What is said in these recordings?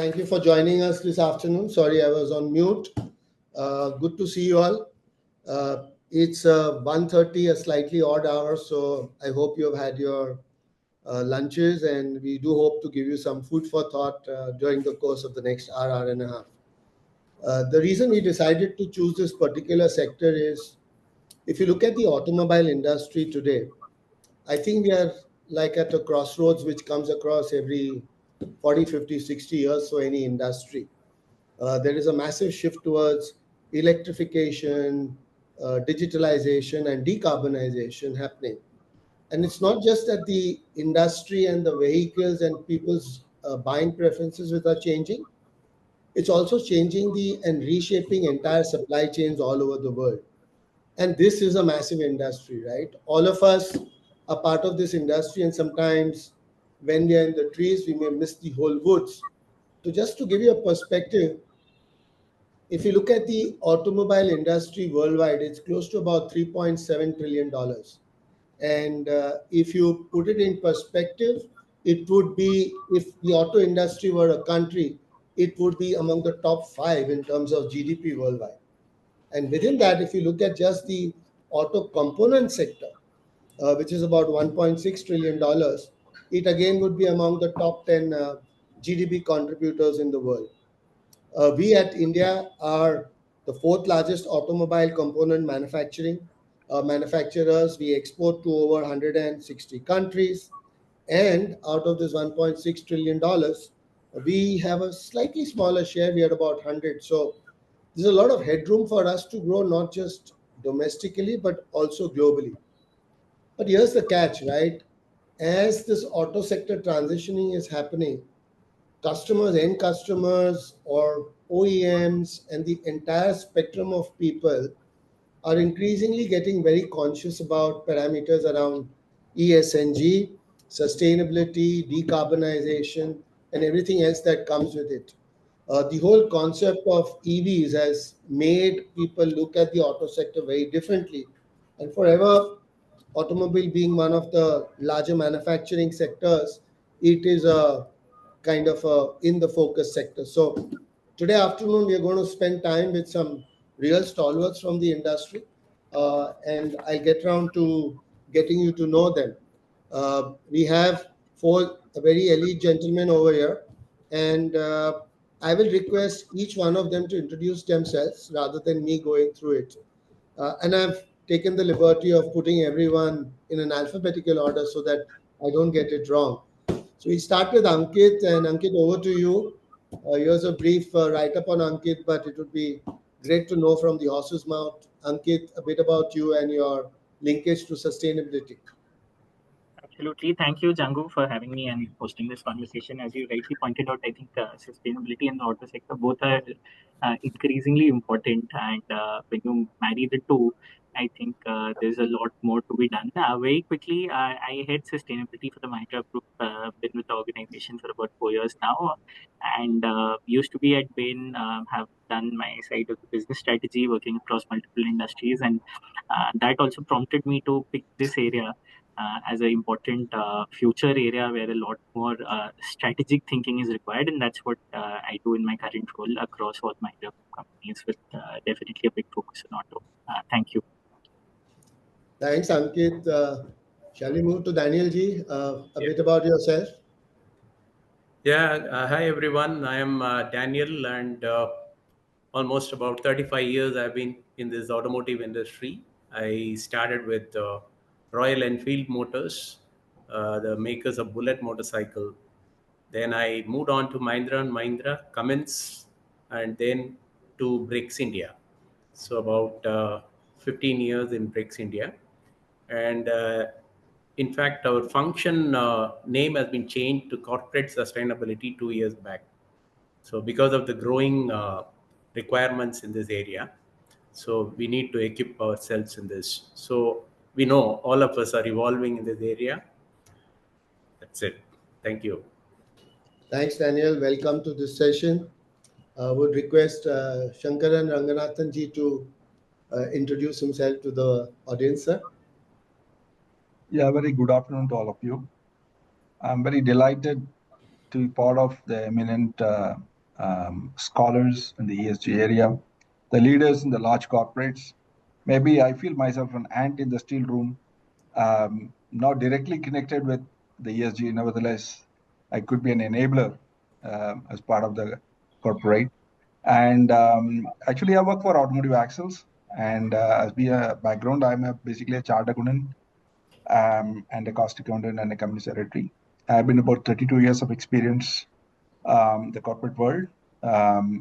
Thank you for joining us this afternoon. Sorry, I was on mute. Good to see you all. It's 1:30, a slightly odd hour, so I hope you have had your lunches, and we do hope to give you some food for thought during the course of the next hour, hour and a half. The reason we decided to choose this particular sector is, if you look at the automobile industry today, I think we are like at a crossroads which comes across every 40, 50, 60 years for any industry. There is a massive shift towards electrification, digitalization, and decarbonization happening. And it's not just that the industry and the vehicles and people's buying preferences which are changing, it's also changing and reshaping entire supply chains all over the world. And this is a massive industry, right? All of us are part of this industry, and sometimes when we are in the trees, we may miss the whole woods. So just to give you a perspective, if you look at the automobile industry worldwide, it's close to about $3.7 trillion. And if you put it in perspective, it would be, if the auto industry were a country, it would be among the top 5 in terms of GDP worldwide. And within that, if you look at just the auto component sector, which is about $1.6 trillion, it again would be among the top 10 GDP contributors in the world. We at India are the 4th largest automobile component manufacturers. We export to over 160 countries. And out of this $1.6 trillion, we have a slightly smaller share. We are about 100. So there's a lot of headroom for us to grow, not just domestically, but also globally. But here's the catch, right? As this auto sector transitioning is happening, end customers or OEMs and the entire spectrum of people are increasingly getting very conscious about parameters around ESG, sustainability, decarbonization, and everything else that comes with it. The whole concept of EVs has made people look at the auto sector very differently. And forever, automobile being one of the larger manufacturing sectors, it is a kind of in the focus sector. So today afternoon, we are going to spend time with some real stalwarts from the industry, and I'll get around to getting you to know them. We have 4 very elite gentlemen over here, and I will request each one of them to introduce themselves rather than me going through it. And I've taken the liberty of putting everyone in an alphabetical order so that I don't get it wrong. So we start with Ankit, and Ankit, over to you. Here's a brief write-up on Ankit, but it would be great to know from the horse's mouth, Ankit, a bit about you and your linkage to sustainability. Absolutely. Thank you, Jangoo, for having me and hosting this conversation. As you rightly pointed out, I think sustainability and the auto sector both are increasingly important. And when you marry the two, I think there's a lot more to be done. Very quickly, I head sustainability for the Mahindra Group. Been with the organization for about 4 years now, and used to be at Bain. Have done my side of the business strategy, working across multiple industries, and that also prompted me to pick this area as an important future area where a lot more strategic thinking is required, and that's what I do in my current role across all my companies, with definitely a big focus on auto. Thank you. Thanks, Ankit. Shall we move to Daniel Ji? A bit about yourself. Yeah, hi everyone. I am Daniel, and almost about 35 years I've been in this automotive industry. I started with Royal Enfield Motors, the makers of Bullet motorcycle. Then I moved on to Mahindra and Mahindra, Cummins, and then to Bricks India. So about 15 years in Bricks India. And in fact, our function name has been changed to Corporate Sustainability 2 years back. So because of the growing requirements in this area, so we need to equip ourselves in this. So we know all of us are evolving in this area. That's it. Thank you. Thanks, Daniel. Welcome to this session. I would request Shankaran Ranganathan Ji to introduce himself to the audience, sir. Yeah, very good afternoon to all of you. I'm very delighted to be part of the eminent scholars in the ESG area, the leaders in the large corporates. Maybe I feel myself an ant in the steel room, not directly connected with the ESG. Nevertheless, I could be an enabler as part of the corporate. And actually, I work for Automotive Axles. And as be a background, basically a chartered accountant and a cost accountant and a company secretary. I've been about 32 years of experience the corporate world.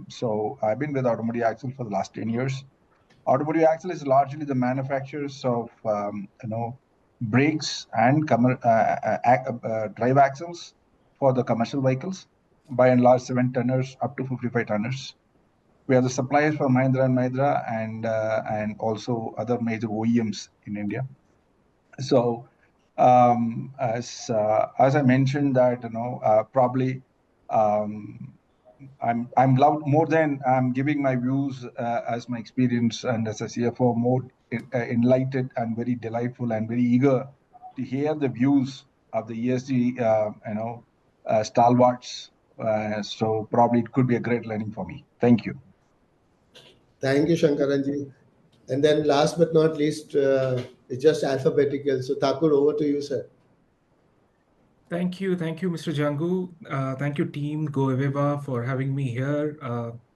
So I've been with Automotive Axle for the last 10 years. Automotive Axle is largely the manufacturers of brakes and drive axles for the commercial vehicles, by and large 7 tonners up to 55 tonners. We are the suppliers for Mahindra and Mahindra and also other major OEMs in India. So as I mentioned that probably I'm loved more than I'm giving my views as my experience and as a CFO, more enlightened and very delightful and very eager to hear the views of the ESG stalwarts. So probably it could be a great learning for me. Thank you. Thank you, Shankaranji. And then last but not least, it's just alphabetical. So Thakur, over to you, sir. Thank you, Mr. Jangoo. Thank you, team GovEVA, for having me here.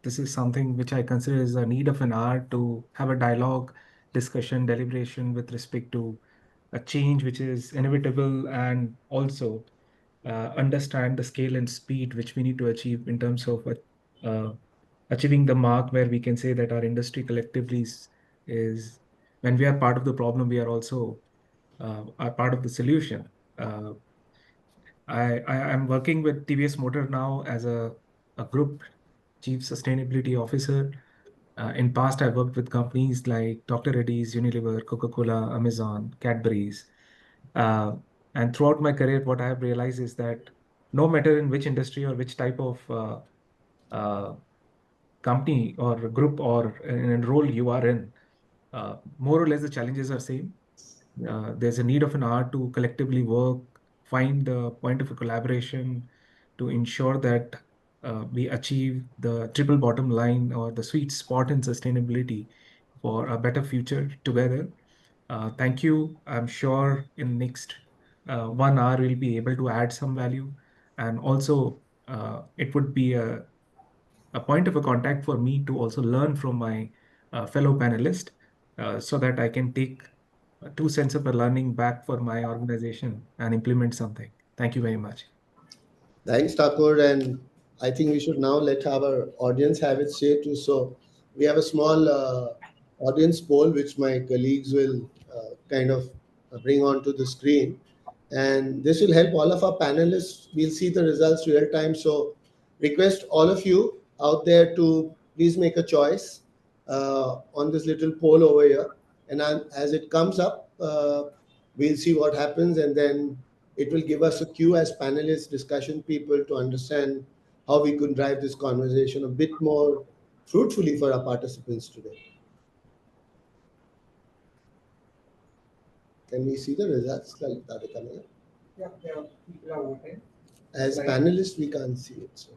This is something which I consider is a need of an hour to have a dialogue, discussion, deliberation with respect to a change which is inevitable, and also understand the scale and speed which we need to achieve in terms of achieving the mark where we can say that our industry collectively is when we are part of the problem, we are also are part of the solution. I am working with TVS Motor now as a group chief sustainability officer. In past, I worked with companies like Dr. Reddy's, Unilever, Coca-Cola, Amazon, Cadbury's. And throughout my career, what I have realized is that no matter in which industry or which type of company or group or in a role you are in, more or less the challenges are same. There's a need of an hour to collectively work, find the point of a collaboration to ensure that we achieve the triple bottom line or the sweet spot in sustainability for a better future together. Thank you. I'm sure in next 1 hour we'll be able to add some value, and also it would be a point of a contact for me to also learn from my fellow panelist, so that I can take 2 cents of a learning back for my organization and implement something. Thank you very much. Thanks, Thakur. And I think we should now let our audience have its say too. So we have a small audience poll, which my colleagues will kind of bring onto the screen. And this will help all of our panelists. We'll see the results real time. So request all of you out there to please make a choice on this little poll over here. And as it comes up, we'll see what happens, and then it will give us a cue as panelists, discussion people, to understand how we could drive this conversation a bit more fruitfully for our participants today. Can we see the results? Yeah, people are voting. As panelists, we can't see it. So.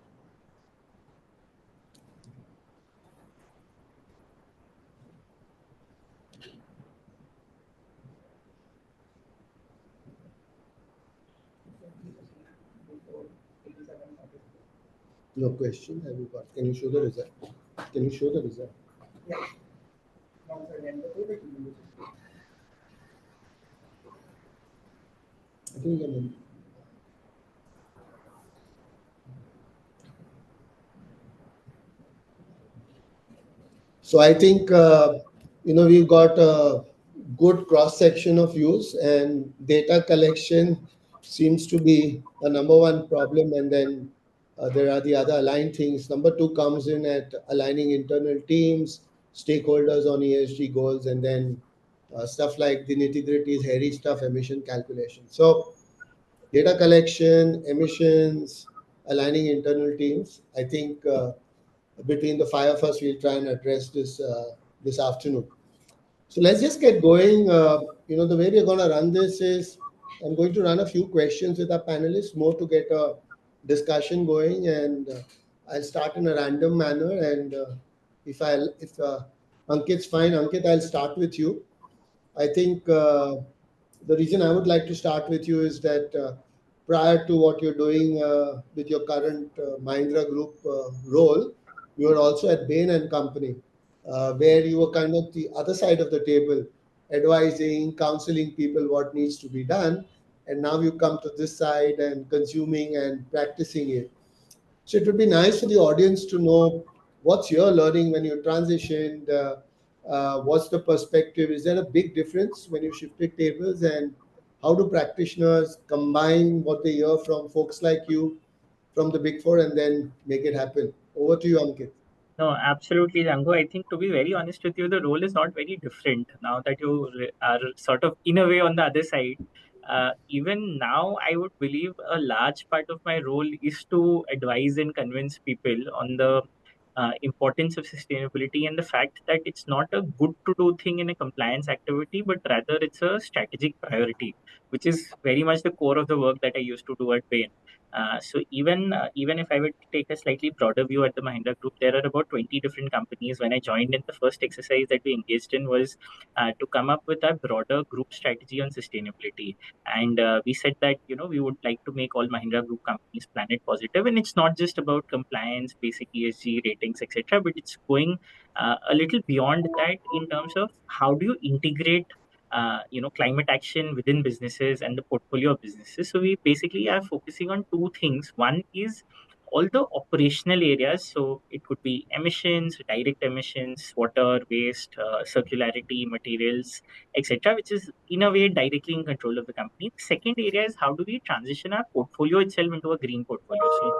No question. Have you got? Can you show the result? Can you show the result? Yeah. Once again, the vote is I think I'm So I think we've got a good cross section of views, and data collection seems to be a number one problem, and then there are the other aligned things. Number two comes in at aligning internal teams, stakeholders on ESG goals, and then stuff like the nitty-gritty is hairy stuff, emission calculation. So data collection, emissions, aligning internal teams. I think between the five of us, we'll try and address this this afternoon. So let's just get going. The way we're going to run this is I'm going to run a few questions with our panelists, more to get a discussion going, and I'll start in a random manner, and if Ankit's fine, Ankit, I'll start with you. I think the reason I would like to start with you is that prior to what you're doing with your current Mahindra Group role, you were also at Bain and Company, where you were kind of the other side of the table, advising, counseling people what needs to be done. And now you come to this side and consuming and practicing it. So it would be nice for the audience to know what's your learning when you transitioned. What's the perspective? Is there a big difference when you shifted tables? And how do practitioners combine what they hear from folks like you from the Big Four and then make it happen? Over to you, Ankit. No, absolutely, Django. I think, to be very honest with you, the role is not very different now that you are sort of in a way on the other side. Even now, I would believe a large part of my role is to advise and convince people on the importance of sustainability and the fact that it's not a good to do thing in a compliance activity, but rather it's a strategic priority, which is very much the core of the work that I used to do at Bain. So even if I would take a slightly broader view at the Mahindra Group, there are about 20 different companies. When I joined in, the first exercise that we engaged in was to come up with a broader group strategy on sustainability. And we said that we would like to make all Mahindra Group companies planet positive, and it's not just about compliance, basic ESG ratings, etc., but it's going a little beyond that in terms of how do you integrate climate action within businesses and the portfolio of businesses. So we basically are focusing on two things. One is all the operational areas. So it could be emissions, direct emissions, water, waste, circularity, materials, etc., which is in a way directly in control of the company. The second area is how do we transition our portfolio itself into a green portfolio. So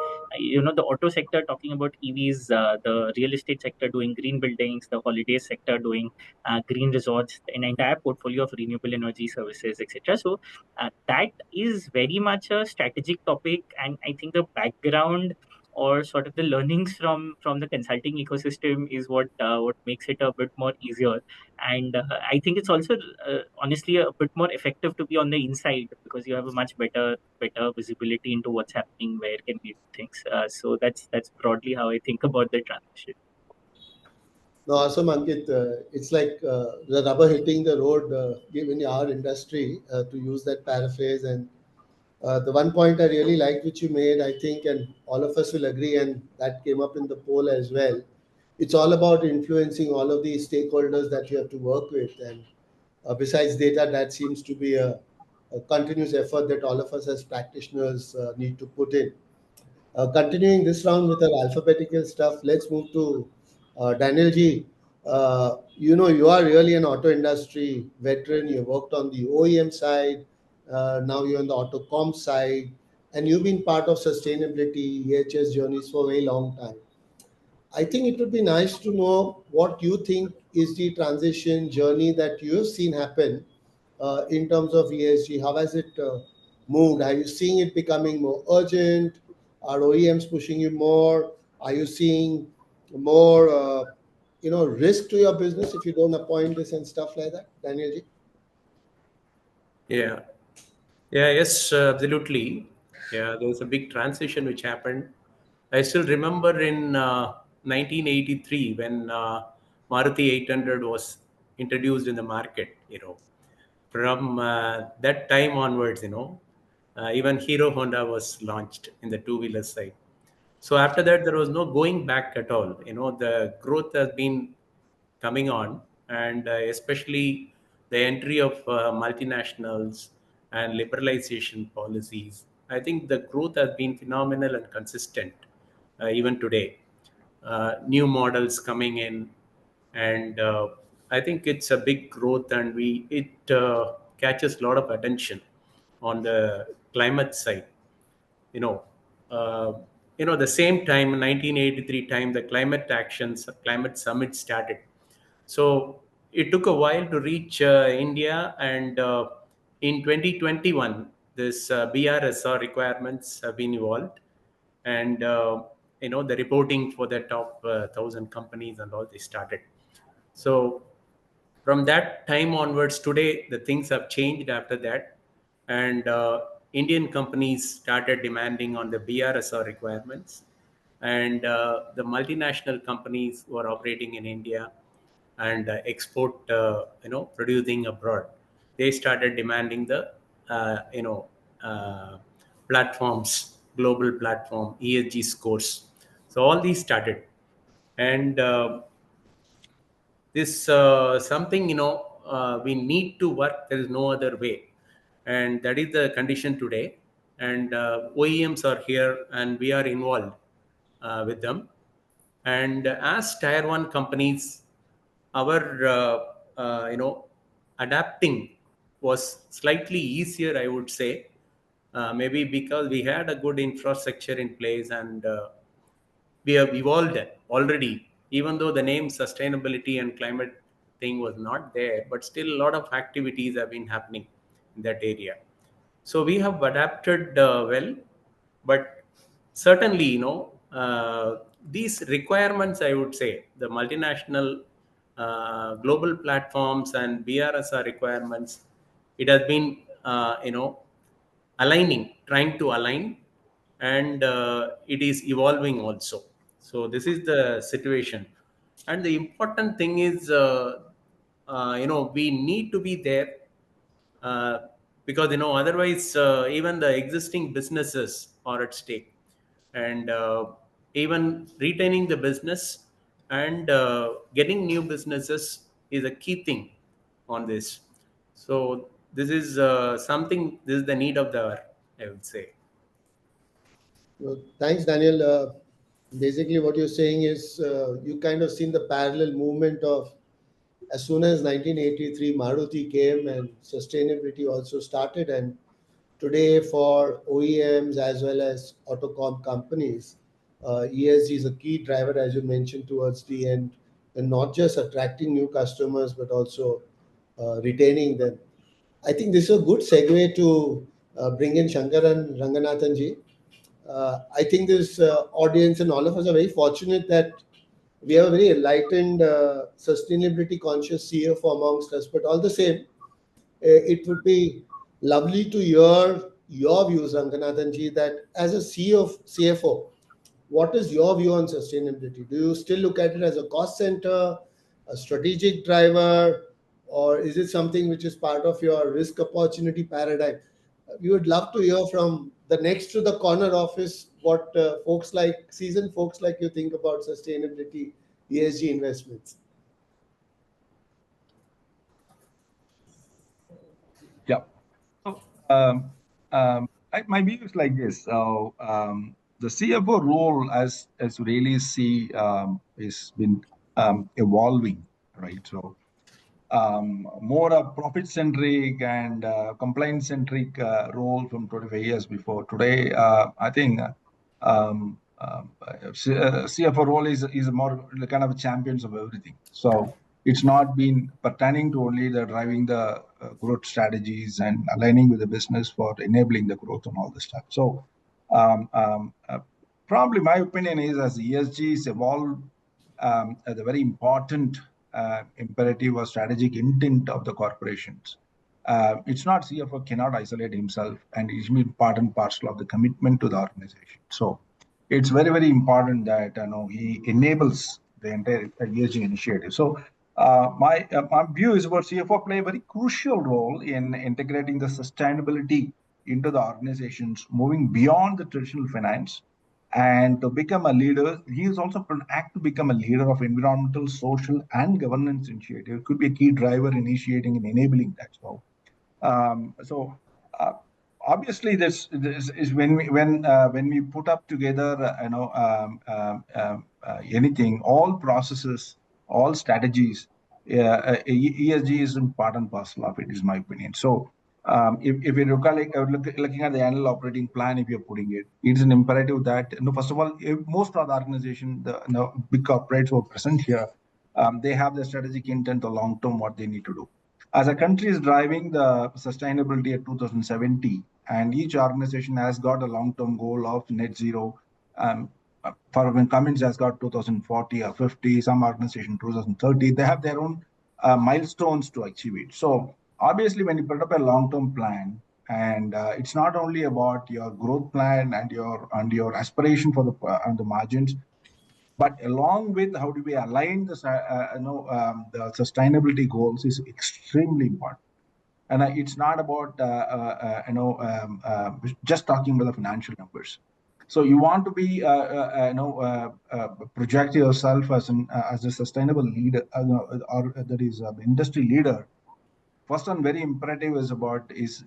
the auto sector talking about EVs, the real estate sector doing green buildings, the holiday sector doing green resorts, an entire portfolio of renewable energy services, etc. So that is very much a strategic topic, and I think the background or sort of the learnings from the consulting ecosystem is what makes it a bit more easier. And I think it's also honestly a bit more effective to be on the inside because you have a much better visibility into what's happening, where can we do things. So that's broadly how I think about the transition. No, awesome, Ankit. It's like the rubber hitting the road, given our industry, to use that paraphrase. And the one point I really liked which you made, I think, and all of us will agree, and that came up in the poll as well. It's all about influencing all of these stakeholders that you have to work with. And besides data, that seems to be a continuous effort that all of us as practitioners need to put in. Continuing this round with our alphabetical stuff, let's move to Daniel G. You are really an auto industry veteran. You worked on the OEM side. Now you're on the auto comp side. And you've been part of sustainability, EHS journeys for a very long time. I think it would be nice to know what you think is the transition journey that you've seen happen in terms of ESG. How has it moved? Are you seeing it becoming more urgent? Are OEMs pushing you more? Are you seeing more, risk to your business if you don't appoint this and stuff like that, Daniel Ji? Yeah. Yeah, yes, absolutely. Yeah, there was a big transition which happened. I still remember in 1983 when Maruti 800 was introduced in the market. From that time onwards, even Hero Honda was launched in the two-wheeler side. So after that, there was no going back at all. The growth has been coming on, and especially the entry of multinationals and liberalization policies. I think the growth has been phenomenal and consistent even today. New models coming in, and I think it's a big growth, and it catches a lot of attention on the climate side. you know uh, the same time, 1983 time, the climate summit started. So it took a while to reach India, and in 2021 this BRSR requirements have been evolved, and the reporting for the top 1,000 companies and all, they started. So from that time onwards, today the things have changed after that, and Indian companies started demanding on the BRSR requirements, and the multinational companies who are operating in India and export, producing abroad, they started demanding the, uh, platforms, global platform, ESG scores. So all these started, and this something, we need to work. There is no other way, and that is the condition today. And OEMs are here, and we are involved with them. And as tier one companies, our adapting was slightly easier, I would say, maybe because we had a good infrastructure in place, and we have evolved already, even though the name sustainability and climate thing was not there, but still a lot of activities have been happening in that area. So we have adapted well, but certainly, these requirements, I would say, the multinational global platforms and BRSR requirements, it has been aligning, trying to align, and it is evolving also. So this is the situation, and the important thing is, we need to be there, uh, because otherwise, even the existing businesses are at stake, and even retaining the business and getting new businesses is a key thing on this. So this is something, this is the need of the hour, I would say. Well, thanks, Daniel. Basically, what you're saying is you kind of seen the parallel movement of as soon as 1983 Maruti came and sustainability also started, and today for OEMs as well as autocom companies, ESG is a key driver, as you mentioned towards the end, and not just attracting new customers but also retaining them. I think this is a good segue to bring in Shankaran Ranganathan ji. I think this audience and all of us are very fortunate that we have a very enlightened, sustainability conscious CFO amongst us. But all the same, it would be lovely to hear your views, Ranganathan ji, that as a CFO, what is your view on sustainability? Do you still look at it as a cost center, a strategic driver, or is it something which is part of your risk opportunity paradigm? We would love to hear from the next to the corner office what folks like seasoned folks like you think about sustainability, ESG investments. Yeah. So, my view is like this. So, the CFO role, as we really see, is been evolving, right? So, more a profit-centric and compliance-centric role from 25 years before. Today, I think CFO role is more kind of a champions of everything. So it's not been pertaining to only the driving the growth strategies and aligning with the business for enabling the growth and all this stuff. So um, um, uh, probably my opinion is as ESG is evolved, the very important imperative or strategic intent of the corporations. It's not CFO cannot isolate himself, and it's been part and parcel of the commitment to the organization. So it's very, very important that he enables the entire ESG initiative. So my view is about CFO play a very crucial role in integrating the sustainability into the organizations, moving beyond the traditional finance and to become a leader. He is also an act to become a leader of environmental, social, and governance initiative. Could be a key driver initiating and enabling that. So uh, obviously, this is when we put up together, anything, all processes, all strategies. ESG is an part and parcel of it, is my opinion. So if you looking at the annual operating plan, if you're putting it, it's an imperative that first of all, if most of the organization, the big corporates who are present here, they have the strategic intent, the long term, what they need to do. As a country is driving the sustainability at 2070, and each organization has got a long term goal of net zero. For when Cummins has got 2040 or 50, some organization 2030, they have their own milestones to achieve it. So obviously, when you put up a long-term plan, And it's not only about your growth plan and your aspiration for the margins, but along with how do we align the sustainability goals is extremely important. And it's not about just talking about the financial numbers. So you want to be project yourself as a sustainable leader, or that is industry leader. First and very imperative is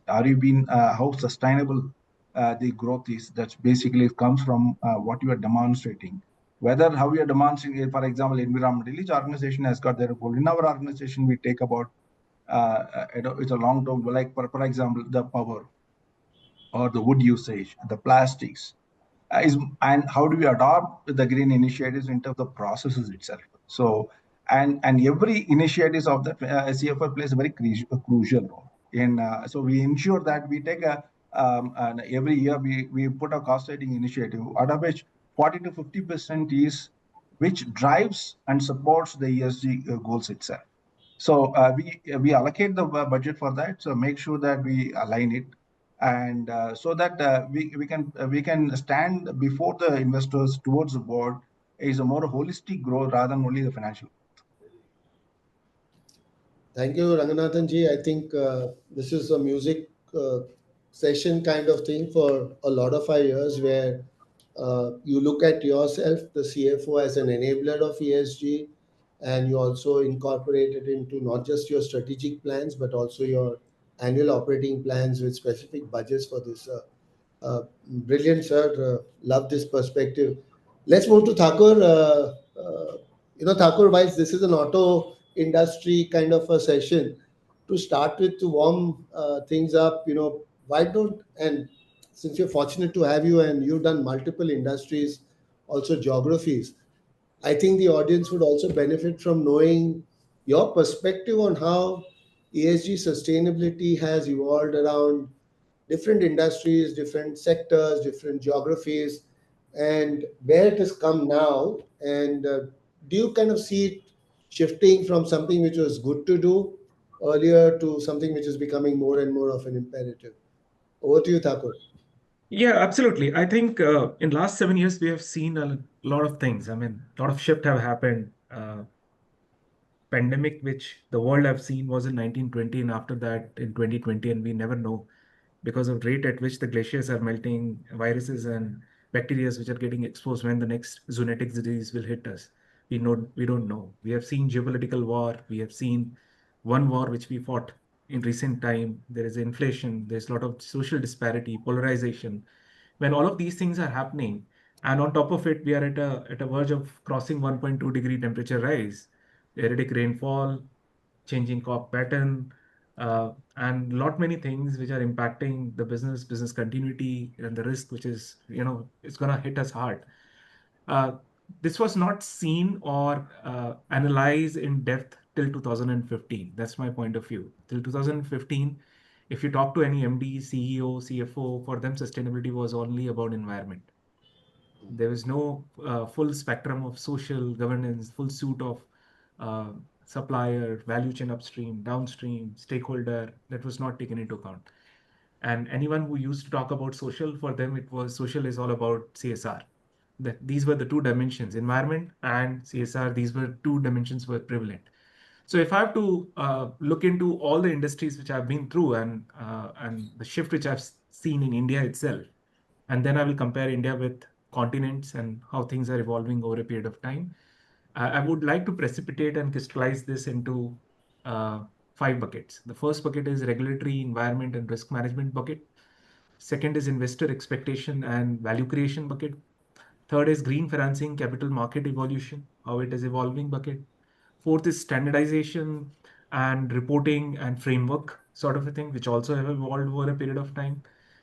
are you being how sustainable the growth is. That's basically comes from what you are demonstrating. Whether how you are demonstrating, for example, environmental, each organization has got their goal. In our organization, we take about it's a long term, like for example, the power or the wood usage, the plastics, and how do we adopt the green initiatives into the processes itself. So and every initiatives of the CFR plays a very crucial role in. So we ensure that we take and every year we put a cost setting initiative, out of which 40 to 50% is which drives and supports the ESG goals itself. So we allocate the budget for that. So make sure that we align it, and so that we can stand before the investors towards the board is a more holistic growth rather than only the financial. Thank you, Ranganathan ji. I think this is a music session kind of thing for a lot of our years, where you look at yourself, the CFO, as an enabler of ESG, and you also incorporate it into not just your strategic plans, but also your annual operating plans with specific budgets for this. Brilliant, sir. Love this perspective. Let's move to Thakur. Thakur, whilst this is an auto industry kind of a session, to start with, to warm things up, why don't, and since we're fortunate to have you and you've done multiple industries, also geographies, I think the audience would also benefit from knowing your perspective on how ESG sustainability has evolved around different industries, different sectors, different geographies, and where it has come now. And do you kind of see it shifting from something which was good to do earlier to something which is becoming more and more of an imperative? Over to you, Thakur. Yeah, absolutely. I think in last 7 years we have seen a lot of things. I mean, a lot of shift have happened. Pandemic, which the world have seen, was in 1920, and after that in 2020, and we never know because of rate at which the glaciers are melting, viruses and bacteria which are getting exposed when the next zoonotic disease will hit us. We don't know. We have seen geopolitical war. We have seen one war which we fought in recent time. There is inflation. There's a lot of social disparity, polarization. When all of these things are happening, and on top of it, we are at a verge of crossing 1.2-degree temperature rise, erratic rainfall, changing crop pattern, and lot many things which are impacting the business continuity, and the risk which is, it's going to hit us hard. This was not seen or analyzed in depth till 2015. That's my point of view. Till 2015, if you talk to any MD, CEO, CFO, for them sustainability was only about environment. There was no full spectrum of social governance, full suite of supplier, value chain upstream, downstream, stakeholder, that was not taken into account. And anyone who used to talk about social, for them it was social is all about CSR. These were the two dimensions, environment and CSR. These were two dimensions were prevalent. So if I have to look into all the industries which I've been through, and the shift which I've seen in India itself, and then I will compare India with continents and how things are evolving over a period of time, I would like to precipitate and crystallize this into 5 buckets. The first bucket is regulatory, environment, and risk management bucket. Second is investor expectation and value creation bucket. Third is green financing, capital market evolution, how it is evolving bucket. Fourth is standardization and reporting and framework sort of a thing, which also have evolved over a period of time.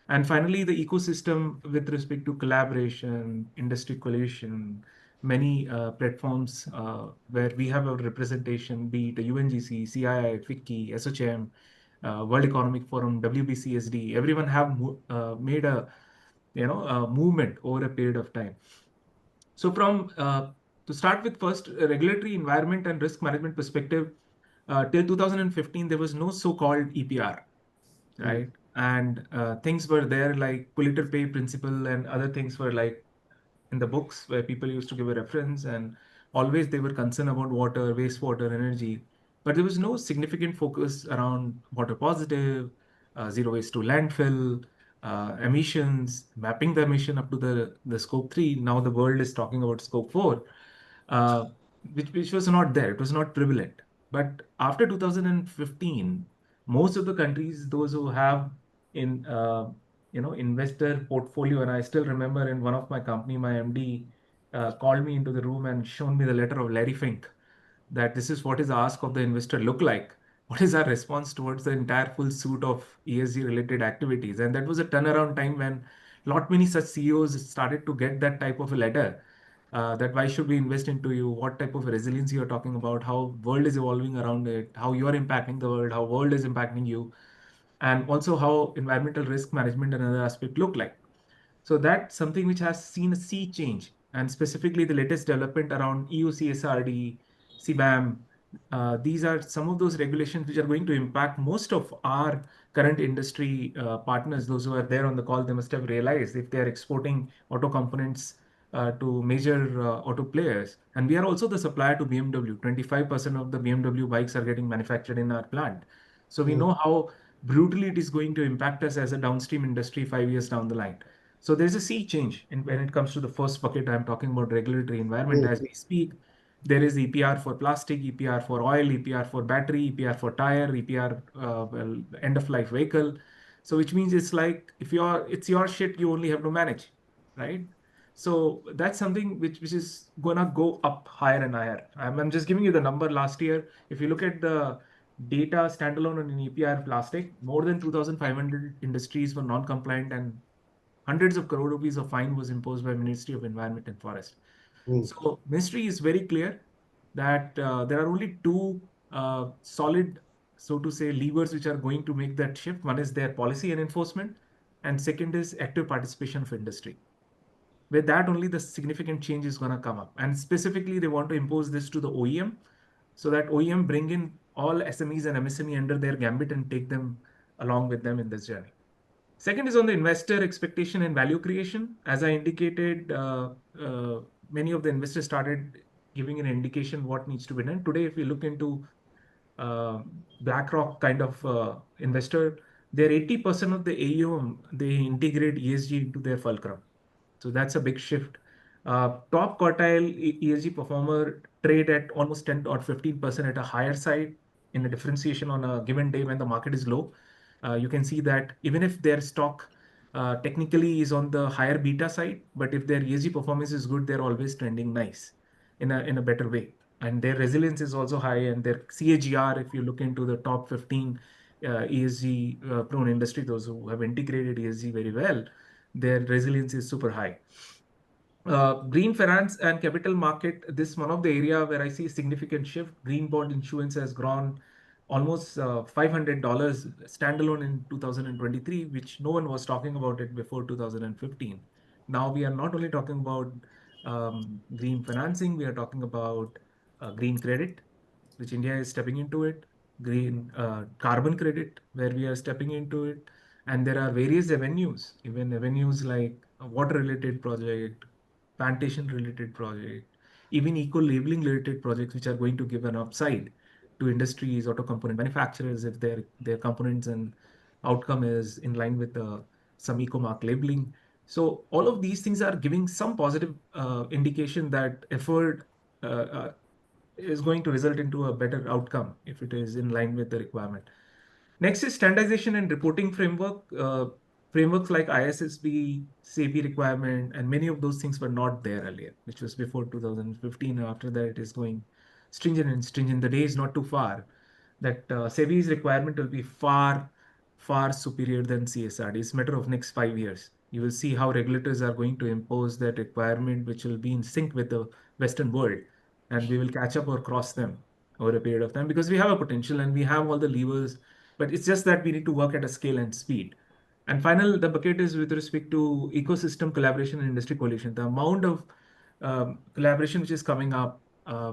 And finally, the ecosystem with respect to collaboration, industry coalition, many platforms where we have a representation, be it a UNGC, CII, FICCI, SHM, World Economic Forum, WBCSD. Everyone have made a movement over a period of time. So from to start with, first, regulatory, environment, and risk management perspective, till 2015, there was no so-called EPR, right? and things were there like polluter pay principle and other things were like in the books where people used to give a reference, and always they were concerned about water, wastewater, energy, but there was no significant focus around water positive, zero waste to landfill, emissions, mapping the emission up to the scope 3. Now the world is talking about scope 4, uh, which was not there. It was not prevalent. But after 2015, most of the countries, those who have in investor portfolio, and I still remember in one of my company, my MD called me into the room and shown me the letter of Larry Fink, that this is what is ask of the investor look like. What is our response towards the entire full suite of ESG related activities? And that was a turnaround time when lot many such CEOs started to get that type of a letter, that why should we invest into you? What type of resilience you are talking about? How world is evolving around it? How you are impacting the world? How world is impacting you? And also how environmental risk management and other aspect look like. So that's something which has seen a sea change, and specifically the latest development around EU CSRD, CBAM. These are some of those regulations which are going to impact most of our current industry partners. Those who are there on the call, they must have realized if they are exporting auto components to major auto players. And we are also the supplier to BMW. 25% of the BMW bikes are getting manufactured in our plant. So we know how brutally it is going to impact us as a downstream industry 5 years down the line. So there's a sea change when it comes to the first bucket. I'm talking about regulatory environment. As we speak, there is EPR for plastic, EPR for oil, EPR for battery, EPR for tire, EPR end of life vehicle. So which means it's like if it's your shit, you only have to manage, right? So that's something which is gonna go up higher and higher. I'm just giving you the number last year. If you look at the data standalone on an EPR plastic, more than 2,500 industries were non-compliant, and hundreds of crore rupees of fine was imposed by Ministry of Environment and Forest. So Ministry is very clear that there are only two solid, so to say, levers which are going to make that shift. One is their policy and enforcement, and second is active participation of industry. With that, only the significant change is going to come up. And specifically, they want to impose this to the OEM, so that OEM bring in all SMEs and MSME under their gambit and take them along with them in this journey. Second is on the investor expectation and value creation. As I indicated, many of the investors started giving an indication what needs to be done. Today, if we look into BlackRock kind of investor, they're 80% of the AUM, they integrate ESG into their fulcrum. So that's a big shift. Top quartile ESG performer trade at almost 10 or 15% at a higher side in the differentiation on a given day when the market is low. You can see that even if their stock technically is on the higher beta side, but if their ESG performance is good, they're always trending nice in a better way. And their resilience is also high, and their CAGR, if you look into the top 15 ESG prone industry, those who have integrated ESG very well, their resilience is super high. Green finance and capital market, this is one of the area where I see a significant shift. Green bond issuance has grown almost $500 standalone in 2023, which no one was talking about it before 2015. Now we are not only talking about green financing, we are talking about green credit, which India is stepping into it, green carbon credit, where we are stepping into it. And there are various avenues, even avenues like a water related project, plantation related project, even eco labeling related projects, which are going to give an upside to industries, auto component manufacturers, if their components and outcome is in line with some eco mark labeling. So all of these things are giving some positive indication that effort is going to result into a better outcome if it is in line with the requirement. Next is standardization and reporting framework. Frameworks like ISSB, SEBI requirement, and many of those things were not there earlier, which was before 2015. After that, it is going stringent and stringent. The day is not too far that SEBI's requirement will be far, far superior than CSRD. It's a matter of next 5 years. You will see how regulators are going to impose that requirement, which will be in sync with the Western world, and we will catch up or cross them over a period of time because we have a potential and we have all the levers, but it's just that we need to work at a scale and speed. And final, the bucket is with respect to ecosystem collaboration and industry coalition. The amount of collaboration which is coming up,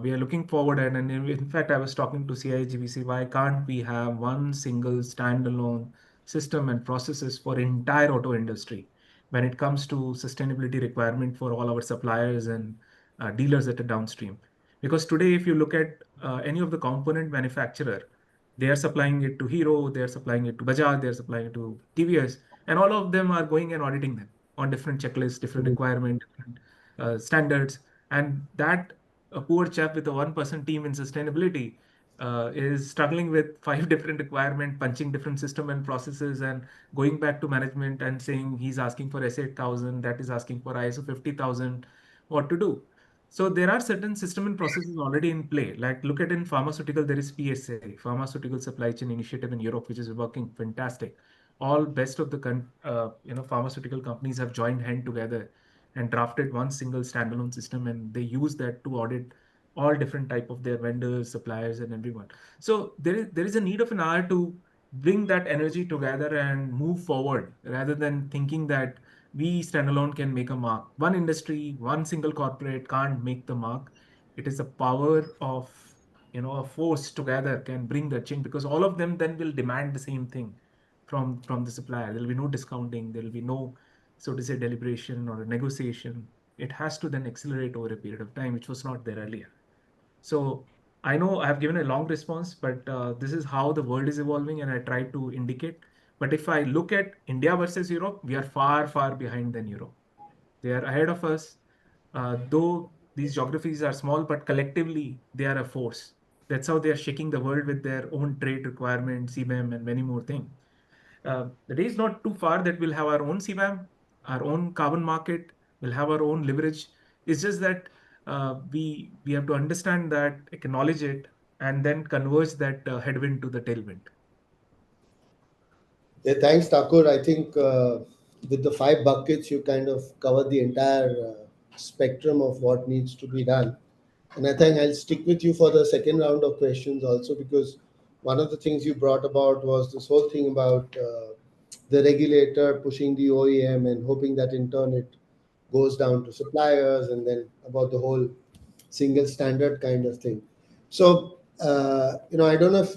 we are looking forward. And in fact, I was talking to CIGBC, why can't we have one single standalone system and processes for entire auto industry when it comes to sustainability requirement for all our suppliers and dealers at the downstream. Because today, if you look at any of the component manufacturer, they are supplying it to Hero, they are supplying it to Bajaj, they are supplying it to TVS, and all of them are going and auditing them on different checklists, different requirement, different standards. And that a poor chap with a 1% team in sustainability is struggling with five different requirements, punching different system and processes, and going back to management and saying he's asking for S8000, that is asking for ISO 50000, what to do. So there are certain system and processes already in play. Like look at in pharmaceutical, there is PSA, Pharmaceutical Supply Chain Initiative in Europe, which is working fantastic. All best of the pharmaceutical companies have joined hand together and drafted one single standalone system, and they use that to audit all different type of their vendors, suppliers, and everyone. So there is a need of an hour to bring that energy together and move forward rather than thinking that we standalone can make a mark. One industry, one single corporate can't make the mark. It is the power of a force together can bring the change, because all of them then will demand the same thing from the supplier. There will be no discounting. There will be no, so to say, deliberation or a negotiation. It has to then accelerate over a period of time, which was not there earlier. So I know I have given a long response, but this is how the world is evolving, and I try to indicate. But if I look at India versus Europe, we are far, far behind than Europe. They are ahead of us, though these geographies are small, but collectively they are a force. That's how they are shaking the world with their own trade requirements, CBAM, and many more things. The day is not too far that we'll have our own CBAM, our own carbon market, we'll have our own leverage. It's just that we have to understand that, acknowledge it, and then converge that headwind to the tailwind. Yeah, thanks, Thakur. I think with the five buckets, you kind of covered the entire spectrum of what needs to be done. And I think I'll stick with you for the second round of questions also, because one of the things you brought about was this whole thing about the regulator pushing the OEM and hoping that in turn it goes down to suppliers, and then about the whole single standard kind of thing. So, I don't know if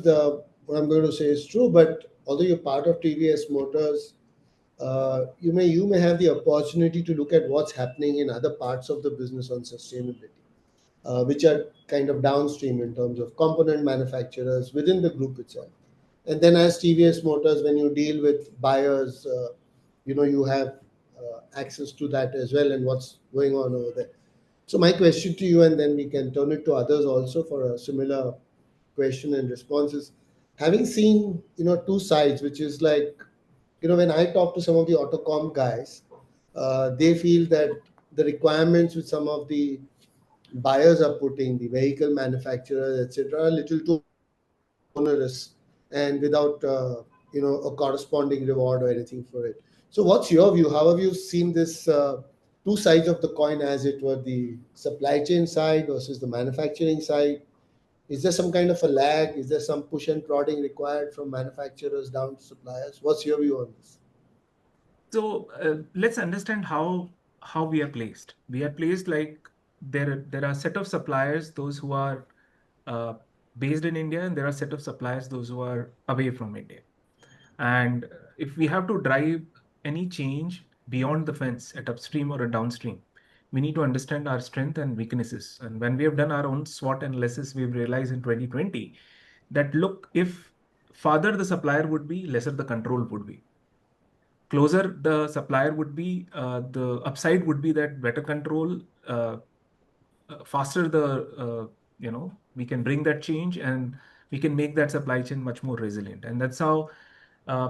what I'm going to say is true, but although you're part of TVS Motors, you may have the opportunity to look at what's happening in other parts of the business on sustainability, which are kind of downstream in terms of component manufacturers within the group itself. And then as TVS Motors, when you deal with buyers, you have access to that as well and what's going on over there. So my question to you, and then we can turn it to others also for a similar question and responses. Having seen, two sides, which is like, when I talk to some of the autocom guys, they feel that the requirements which some of the buyers are putting, the vehicle manufacturers, etc., a little too onerous and without a corresponding reward or anything for it. So what's your view? How have you seen this two sides of the coin, as it were, the supply chain side versus the manufacturing side? Is there some kind of a lag? Is there some push and prodding required from manufacturers down to suppliers? What's your view on this? So let's understand how we are placed. We are placed like there are a set of suppliers, those who are uh, based in India, and there are a set of suppliers, those who are away from India. And if we have to drive any change beyond the fence at upstream or a downstream, we need to understand our strength and weaknesses. And when we have done our own SWOT analysis, we've realized in 2020 that look, if farther the supplier would be, lesser the control would be. Closer the supplier would be, the upside would be that better control, faster we can bring that change, and we can make that supply chain much more resilient. And that's how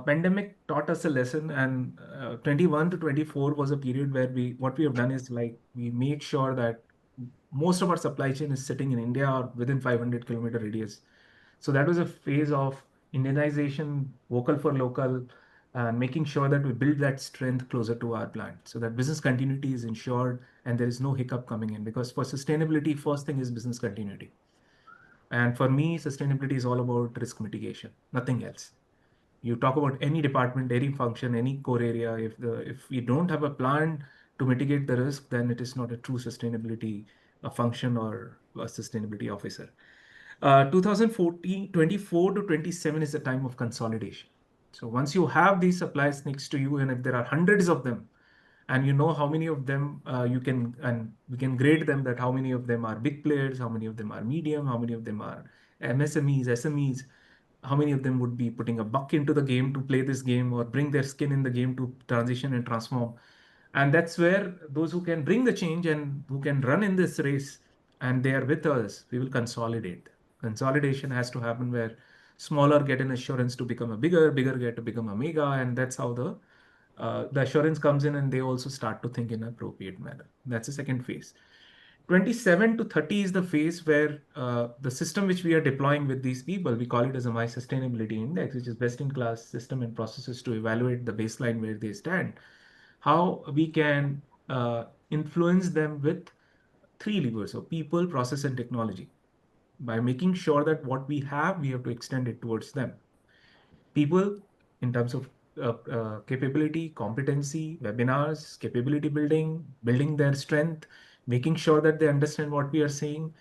pandemic taught us a lesson. And 21 to 24 was a period where what we have done is like we made sure that most of our supply chain is sitting in India or within 500-kilometer radius. So that was a phase of Indianization, vocal for local, making sure that we build that strength closer to our plant so that business continuity is ensured and there is no hiccup coming in. Because for sustainability, first thing is business continuity. And for me, sustainability is all about risk mitigation, nothing else. You talk about any department, any function, any core area. If we don't have a plan to mitigate the risk, then it is not a true sustainability function or a sustainability officer. 2014, 24 to 27 is a time of consolidation. So once you have these suppliers next to you, and if there are hundreds of them, and you know how many of them you can, and we can grade them, that how many of them are big players, how many of them are medium, how many of them are MSMEs, SMEs, how many of them would be putting a buck into the game to play this game or bring their skin in the game to transition and transform. And that's where those who can bring the change and who can run in this race, and they are with us, we will consolidate. Consolidation has to happen where smaller get an assurance to become a bigger, bigger get to become a mega, and that's how the assurance comes in, and they also start to think in an appropriate manner. That's the second phase. 27 to 30 is the phase where the system which we are deploying with these people, we call it as a My Sustainability Index, which is best in class system and processes to evaluate the baseline where they stand, how we can influence them with three levers of people, process, and technology, by making sure that what we have to extend it towards them. People, in terms of capability, competency, webinars, capability building, building their strength, making sure that they understand what we are saying,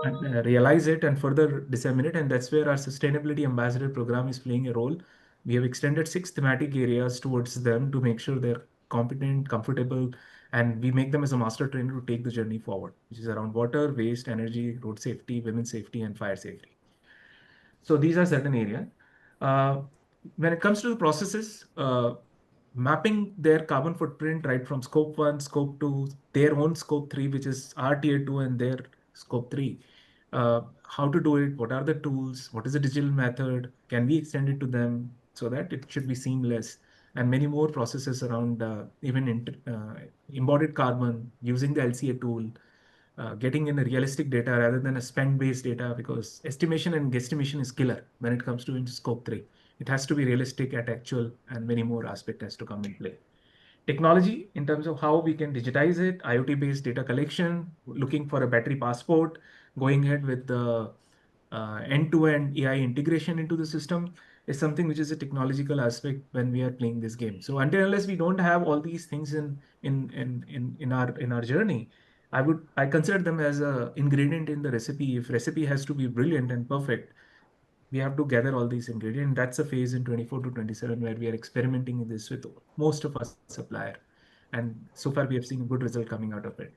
and realize it and further disseminate. And that's where our sustainability ambassador program is playing a role. We have extended 6 thematic areas towards them to make sure they're competent, comfortable, and we make them as a master trainer to take the journey forward, which is around water, waste, energy, road safety, women's safety, and fire safety. So these are certain areas. Uh, when it comes to the processes, mapping their carbon footprint right from scope 1, scope 2, their own scope 3, which is our tier 2 and their scope 3. How to do it, what are the tools, what is the digital method, can we extend it to them so that it should be seamless, and many more processes around embodied carbon, using the LCA tool, getting in a realistic data rather than a spend-based data, because estimation and guesstimation is killer when it comes to into scope 3. It has to be realistic at actual, and many more aspect has to come in play. Technology, in terms of how we can digitize it, IoT-based data collection, looking for a battery passport, going ahead with the end-to-end AI integration into the system, is something which is a technological aspect when we are playing this game. So until unless we don't have all these things in our journey, I consider them as a ingredient in the recipe. If recipe has to be brilliant and perfect, we have to gather all these ingredients. That's a phase in 24 to 27 where we are experimenting in this with most of our supplier. And so far we have seen a good result coming out of it.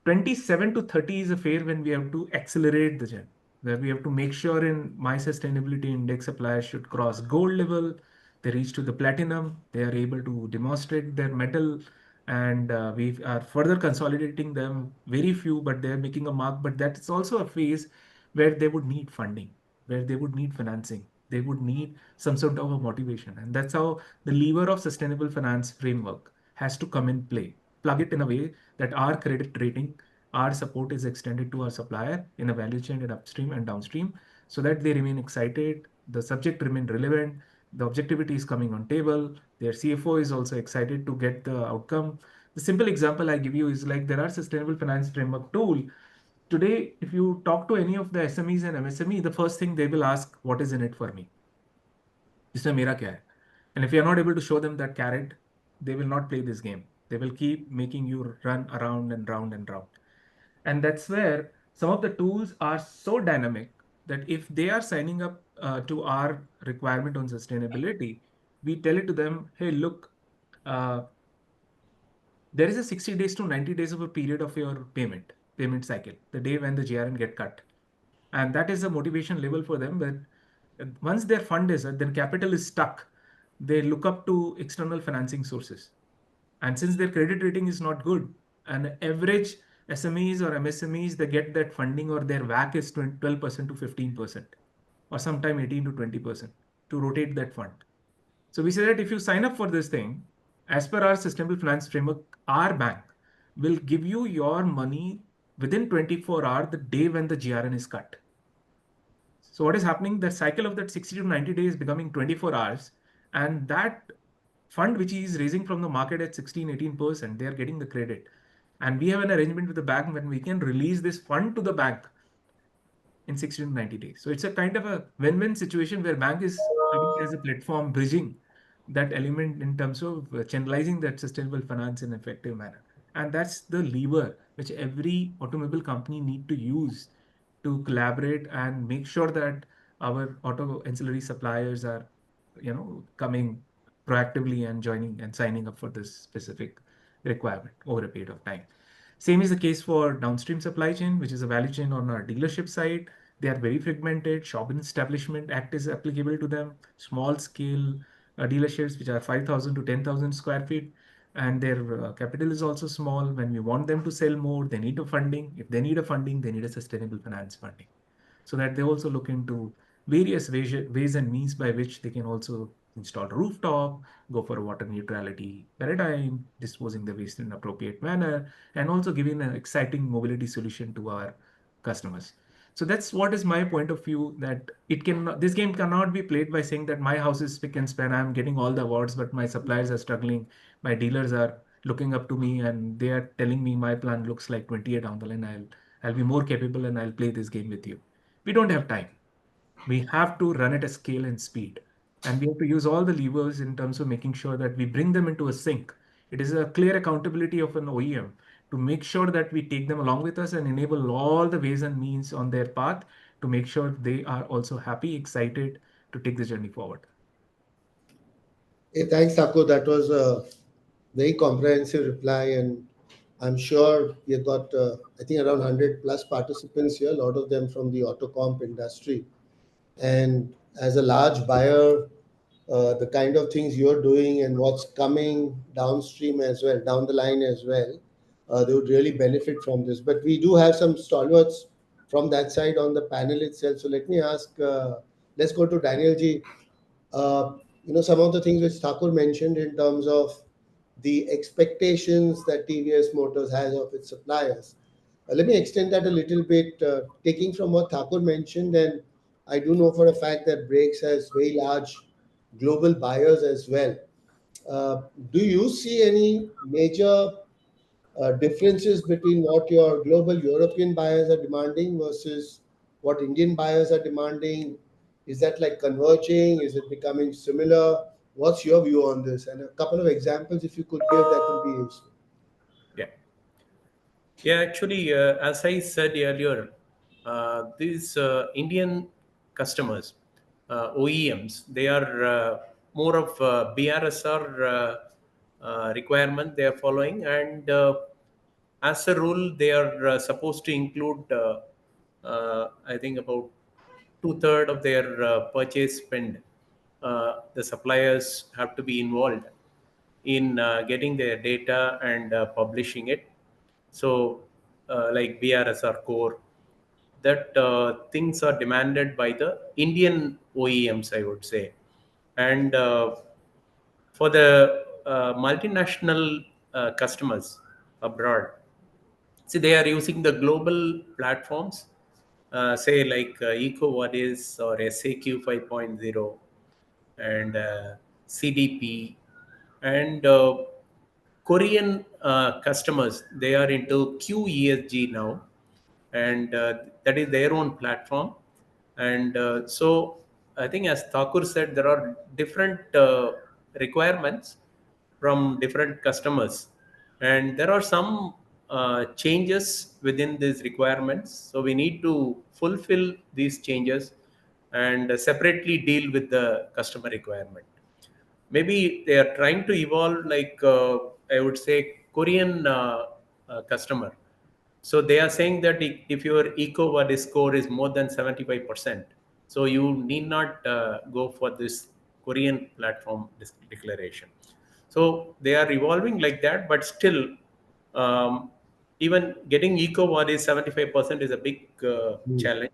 27 to 30 is a phase when we have to accelerate the journey, where we have to make sure in My Sustainability Index suppliers should cross gold level, they reach to the platinum, they are able to demonstrate their metal, and we are further consolidating them. Very few, but they are making a mark. But that's also a phase where they would need funding, where they would need financing, they would need some sort of a motivation. And that's how the lever of sustainable finance framework has to come in play. Plug it in a way that our credit rating, our support is extended to our supplier in a value chain and upstream and downstream, so that they remain excited, the subject remain relevant, the objectivity is coming on table, their CFO is also excited to get the outcome. The simple example I give you is like there are sustainable finance framework tool. Today, if you talk to any of the SMEs and MSME, the first thing they will ask, what is in it for me? इसमें मेरा क्या है? And if you are not able to show them that carrot, they will not play this game. They will keep making you run around and round and round. And that's where some of the tools are so dynamic that if they are signing up to our requirement on sustainability, we tell it to them, hey, look, uh, there is a 60 days to 90 days of a period of your payment cycle, the day when the GRN get cut. And that is a motivation level for them, that once their fund is, their capital is stuck, they look up to external financing sources. And since their credit rating is not good, and average SMEs or MSMEs, they get that funding or their WACC is 12% to 15%, or sometime 18 to 20% to rotate that fund. So we say that if you sign up for this thing, as per our sustainable finance framework, our bank will give you your money within 24 hours, the day when the GRN is cut. So what is happening? The cycle of that 60 to 90 days is becoming 24 hours. And that fund which he is raising from the market at 16, 18%, they are getting the credit. And we have an arrangement with the bank when we can release this fund to the bank in 60 to 90 days. So it's a kind of a win-win situation where bank is having as a platform bridging that element in terms of channelizing that sustainable finance in an effective manner. And that's the lever which every automobile company need to use to collaborate and make sure that our auto ancillary suppliers are coming proactively and joining and signing up for this specific requirement over a period of time. Same is the case for downstream supply chain, which is a value chain on our dealership side. They are very fragmented. Shop and Establishment Act is applicable to them. Small scale dealerships, which are 5,000 to 10,000 square feet, and their capital is also small. When we want them to sell more, they need a funding. If they need a funding, they need a sustainable finance funding. So that they also look into various ways and means by which they can also install a rooftop, go for a water neutrality paradigm, disposing the waste in an appropriate manner, and also giving an exciting mobility solution to our customers. So that's what is my point of view, that this game cannot be played by saying that my house is spick and span, I'm getting all the awards, but my suppliers are struggling, my dealers are looking up to me, and they are telling me my plan looks like 20 years down the line, I'll be more capable and I'll play this game with you. We don't have time. We have to run at a scale and speed. And we have to use all the levers in terms of making sure that we bring them into a sync. It is a clear accountability of an OEM to make sure that we take them along with us and enable all the ways and means on their path to make sure they are also happy, excited to take the journey forward. Hey, thanks, Thakur. That was a very comprehensive reply, and I'm sure you've got, I think, around 100 plus participants here, a lot of them from the auto comp industry. And as a large buyer, the kind of things you're doing and what's coming downstream as well, down the line as well, they would really benefit from this. But we do have some stalwarts from that side on the panel itself. So let me ask, let's go to Daniel Ji. Some of the things which Thakur mentioned in terms of the expectations that TVS Motors has of its suppliers. Let me extend that a little bit, taking from what Thakur mentioned, and I do know for a fact that Brakes has very large global buyers as well. Do you see any major differences between what your global European buyers are demanding versus what Indian buyers are demanding? Is that like converging? Is it becoming similar? What's your view on this? And a couple of examples, if you could give, that will be useful. Yeah. Yeah, actually, as I said earlier, these Indian customers, OEMs, they are more of BRSR requirement they are following, and as a rule, they are supposed to include, I think, about two-thirds of their purchase spend. The suppliers have to be involved in getting their data and publishing it. So, like BRSR core, that things are demanded by the Indian OEMs, I would say. And for the multinational customers abroad, see, they are using the global platforms, say like EcoVadis or SAQ 5.0 and CDP, and Korean customers, they are into QESG now, and that is their own platform. And so I think, as Thakur said, there are different requirements from different customers, and there are some changes within these requirements. So we need to fulfill these changes and separately deal with the customer requirement. Maybe they are trying to evolve, like I would say, Korean customer. So they are saying that if your EcoVadis score is more than 75%, so you need not go for this Korean platform declaration. So they are evolving like that, but still, even getting EcoVadis 75% is a big challenge.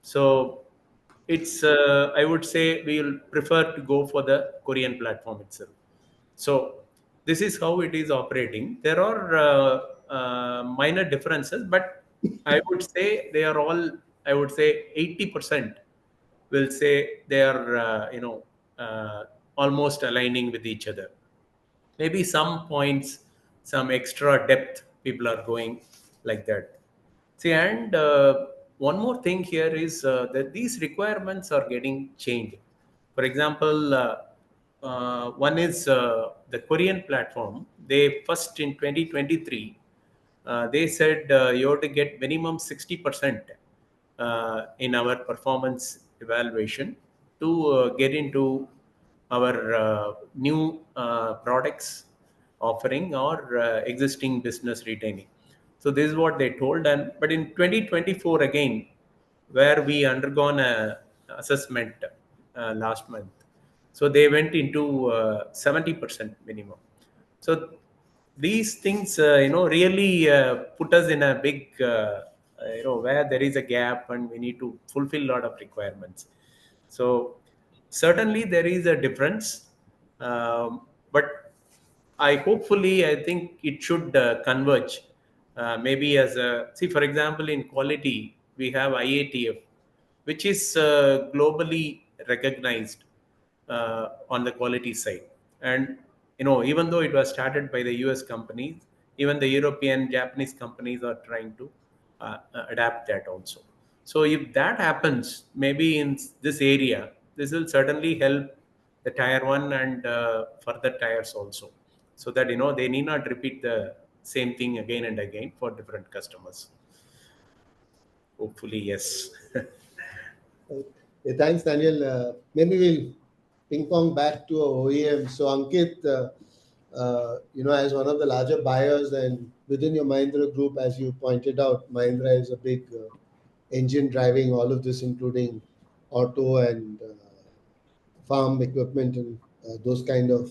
So it's I would say we will prefer to go for the Korean platform itself. So this is how it is operating. There are minor differences, but I would say they are all, I would say 80% will say they are almost aligning with each other. Maybe some points, some extra depth, people are going like that. See, and one more thing here is that these requirements are getting changed. For example, one is the Korean platform. They first in 2023, they said you have to get minimum 60% in our performance evaluation to get into our new products offering or existing business retaining. So this is what they told. And but in 2024 again, where we undergone a assessment last month, so they went into 70% minimum. So these things, really put us in a big, where there is a gap and we need to fulfill a lot of requirements. So certainly there is a difference, but I think it should converge. Maybe as a see, for example, in quality we have IATF, which is globally recognized on the quality side. And even though it was started by the US companies, even the European, Japanese companies are trying to adapt that also. So if that happens, maybe in this area, this will certainly help the tier one and further tires also, so that they need not repeat the same thing again and again for different customers. Hopefully, yes. Thanks, Daniel. Maybe we'll ping pong back to OEM. So, Ankit, as one of the larger buyers and within your Mahindra Group, as you pointed out, Mahindra is a big engine driving all of this, including auto and farm equipment and those kind of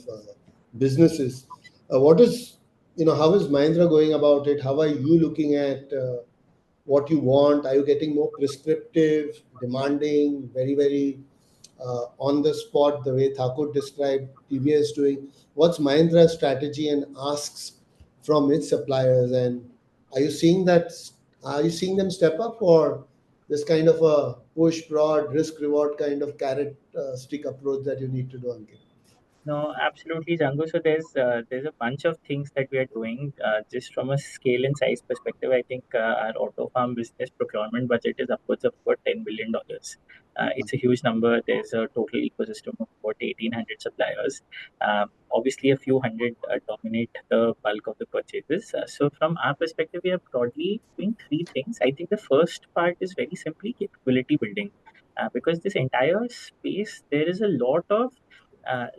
businesses. How is Mahindra going about it? How are you looking at what you want? Are you getting more prescriptive, demanding, very, very on the spot, the way Thakur described TVS doing? What's Mahindra's strategy and asks from its suppliers? And are you seeing that? Are you seeing them step up, or this kind of a push, broad, risk reward kind of carrot stick approach that you need to do, Ankit? No, absolutely, Django. So there's a bunch of things that we are doing just from a scale and size perspective. I think our auto farm business procurement budget is upwards of about $10 billion. It's a huge number. There's a total ecosystem of about 1,800 suppliers. Obviously, a few hundred dominate the bulk of the purchases. So from our perspective, we are broadly doing three things. I think the first part is very simply capability building. Because this entire space, there is a lot of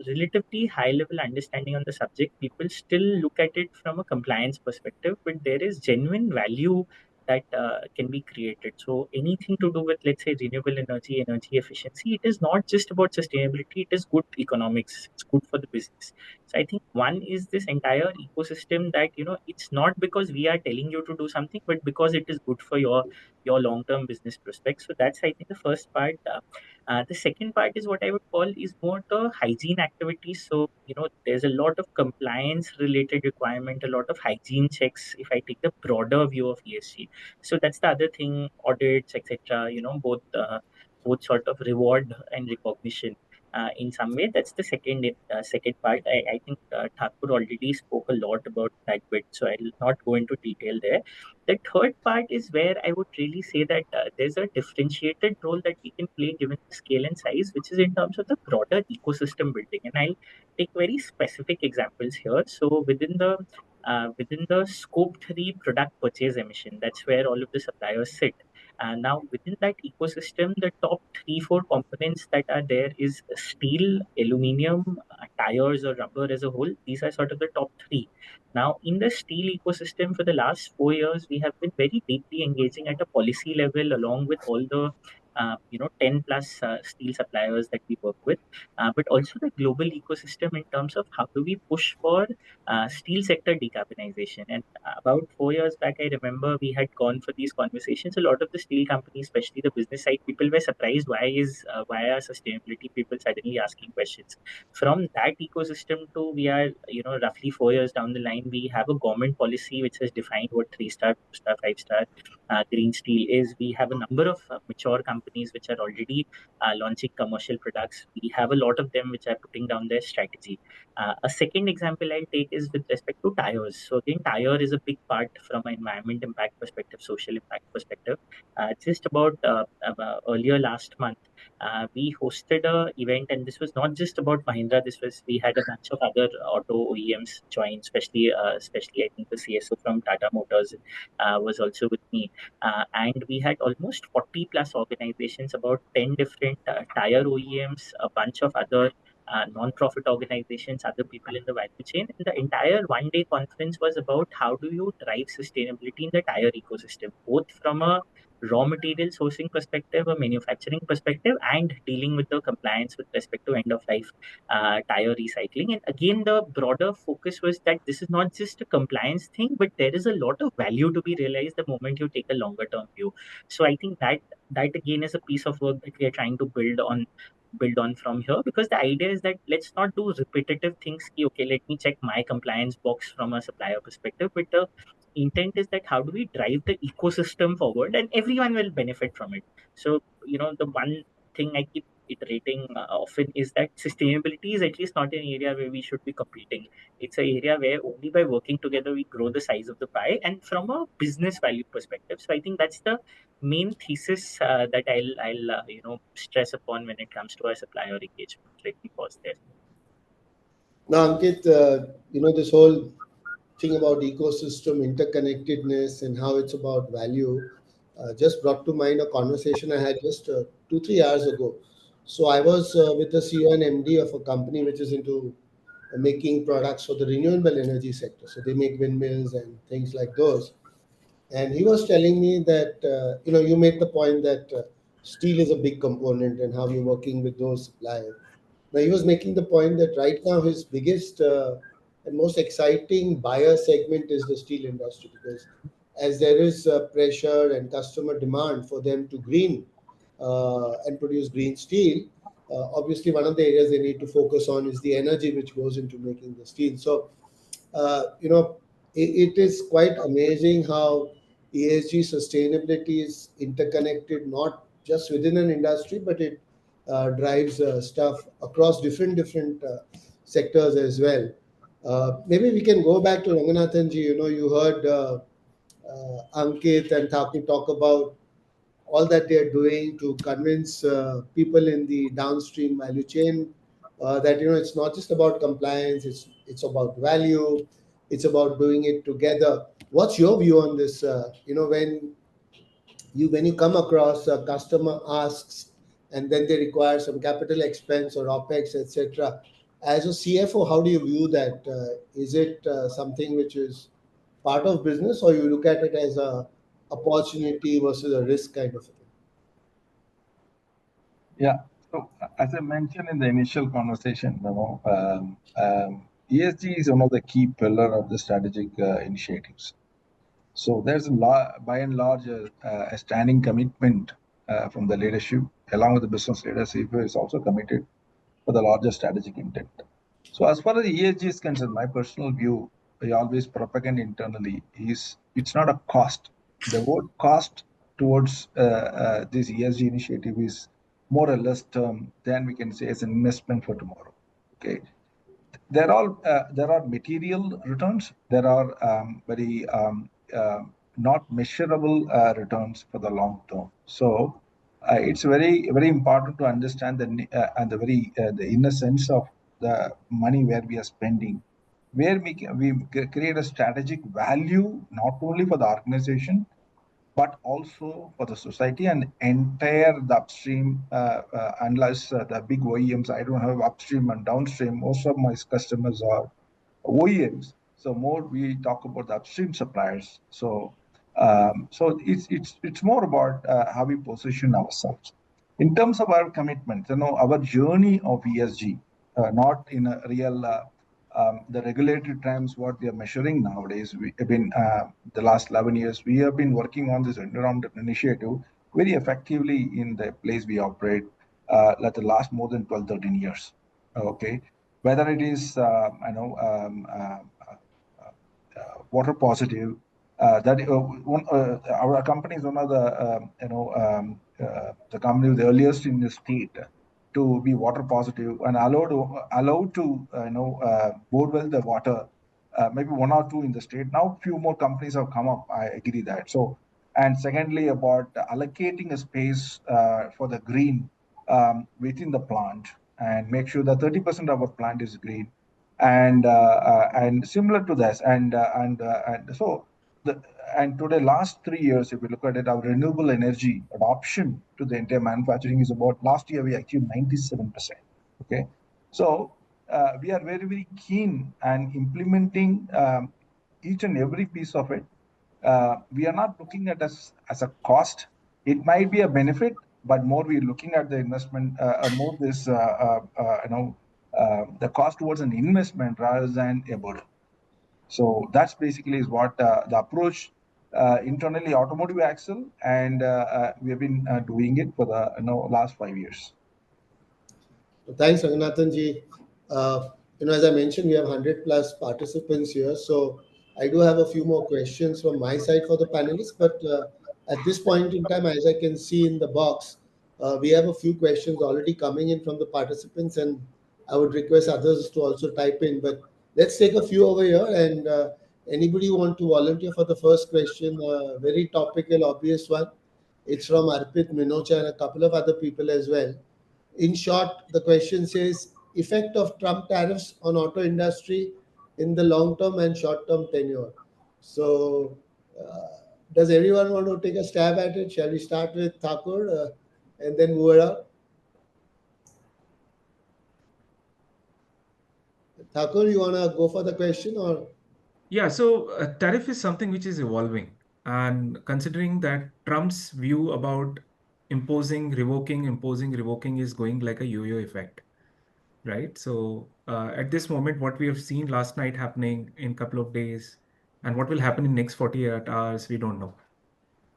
relatively high level understanding on the subject. People still look at it from a compliance perspective, but there is genuine value that can be created. So anything to do with, let's say, renewable energy, energy efficiency, it is not just about sustainability, it is good economics, it's good for the business. So I think one is this entire ecosystem that, it's not because we are telling you to do something, but because it is good for your long-term business prospects. So that's, I think, the first part. The second part is what I would call is more the hygiene activities. So, there's a lot of compliance related requirement, a lot of hygiene checks if I take the broader view of ESG. So that's the other thing, audits, etc. Both sort of reward and recognition. In some way, that's the second part. I think Thakur already spoke a lot about that bit, so I'll not go into detail there. The third part is where I would really say that there's a differentiated role that we can play given the scale and size, which is in terms of the broader ecosystem building. And I'll take very specific examples here. So within the scope 3 product purchase emission, that's where all of the suppliers sit. And now within that ecosystem, the top 3-4 components that are there is steel, aluminium, tires or rubber as a whole. These are sort of the top three. Now, in the steel ecosystem for the last 4 years, we have been very deeply engaging at a policy level along with all the 10 plus steel suppliers that we work with, but also the global ecosystem in terms of how do we push for steel sector decarbonization. And about 4 years back, I remember we had gone for these conversations. A lot of the steel companies, especially the business side people, were surprised why are sustainability people suddenly asking questions. From that ecosystem to we are roughly 4 years down the line, we have a government policy which has defined what 3-star, 2-star, 5-star green steel is. We have a number of mature companies which are already launching commercial products. We have a lot of them which are putting down their strategy. A second example I'll take is with respect to tires. So again, tire is a big part from an environment impact perspective, social impact perspective. Just about earlier last month, we hosted a event, and this was not just about Mahindra. We had a bunch of other auto OEMs join, especially I think the CSO from Tata Motors was also with me, and we had almost 40 plus organizations, about 10 different tire OEMs, a bunch of other non-profit organizations, other people in the value chain. And the entire one-day conference was about how do you drive sustainability in the tire ecosystem, both from a raw material sourcing perspective, a manufacturing perspective, and dealing with the compliance with respect to end of life tire recycling. And again, the broader focus was that this is not just a compliance thing, but there is a lot of value to be realized the moment you take a longer term view. So I think that again is a piece of work that we are trying to build on from here, because the idea is that let's not do repetitive things. Okay, let me check my compliance box from a supplier perspective, but the intent is that how do we drive the ecosystem forward and everyone will benefit from it. So the one thing I keep iterating often is that sustainability is at least not an area where we should be competing. It's an area where only by working together we grow the size of the pie and from a business value perspective. So I think that's the main thesis that I'll stress upon when it comes to our supplier engagement. Let me pause there. Now, Ankit, this whole thing about ecosystem interconnectedness and how it's about value just brought to mind a conversation I had just 2-3 hours ago. So I was with the CEO and MD of a company which is into making products for the renewable energy sector. So they make windmills and things like those. And he was telling me that you made the point that steel is a big component and how you're working with those suppliers. Now he was making the point that right now his biggest and most exciting buyer segment is the steel industry, because as there is pressure and customer demand for them to green and produce green steel, obviously one of the areas they need to focus on is the energy which goes into making the steel. So it is quite amazing how ESG sustainability is interconnected, not just within an industry, but it drives stuff across different sectors as well. Maybe we can go back to Ranganathan ji. You heard Ankit and Thakur talk about all that they are doing to convince people in the downstream value chain that it's not just about compliance, it's about value, it's about doing it together. What's your view on this? When you come across a customer asks and then they require some capital expense or opex, etc. As a CFO, how do you view that? Is it something which is part of business, or you look at it as a opportunity versus a risk kind of a thing? Yeah. So as I mentioned in the initial conversation, ESG is one of the key pillar of the strategic initiatives. So there's by and large a standing commitment from the leadership, along with the business leadership, who is also committed for the larger strategic intent. So as far as the ESG is concerned, my personal view, I always propagate internally, is it's not a cost. The word cost towards this ESG initiative is more or less term than we can say as an investment for tomorrow. Okay, there are material returns. There are very not measurable returns for the long term. So it's very very important to understand the inner sense of the money where we are spending, where we create a strategic value not only for the organization but also for the society and entire the upstream. Unless the big OEMs, I don't have upstream and downstream. Most of my customers are OEMs. So more we talk about the upstream suppliers. So it's more about how we position ourselves in terms of our commitments. Our journey of ESG, not in a real the regulatory terms what we are measuring nowadays. We have been the last 11 years we have been working on this environmental initiative very effectively in the place we operate. Like the last more than 12-13 years. Okay, whether it is water positive. Our company is one of the company the earliest in the state to be water positive and allowed to bore well the water. Maybe one or two in the state. Now, few more companies have come up. I agree that. So, and secondly, about allocating a space for the green within the plant and make sure that 30% of our plant is green, and similar to this, and so the and today last 3 years, if we look at it, our renewable energy adoption to the entire manufacturing is about last year we achieved 97%. Okay, So we are very, very keen and implementing each and every piece of it. We are not looking at as a cost. It might be a benefit, but more we're looking at the investment, more this, the cost towards an investment rather than a burden. So that's basically is what the approach internally Automotive Axle, and we have been doing it for the last 5 years. Thanks, Ranganathan ji. As I mentioned, we have 100 plus participants here. So I do have a few more questions from my side for the panelists. But at this point in time, as I can see in the box, we have a few questions already coming in from the participants. And I would request others to also type in. But let's take a few over here. And anybody want to volunteer for the first question? Very topical, obvious one. It's from Arpit Minocha and a couple of other people as well. In short, the question says effect of Trump tariffs on auto industry in the long term and short term tenure. So, does everyone want to take a stab at it? Shall we start with Thakur and then move around? Thakur, you want to go for the question or? Yeah, so tariff is something which is evolving. And considering that Trump's view about imposing, revoking is going like a yo-yo effect, right? So at this moment, what we have seen last night happening in a couple of days and what will happen in next 48 hours, we don't know.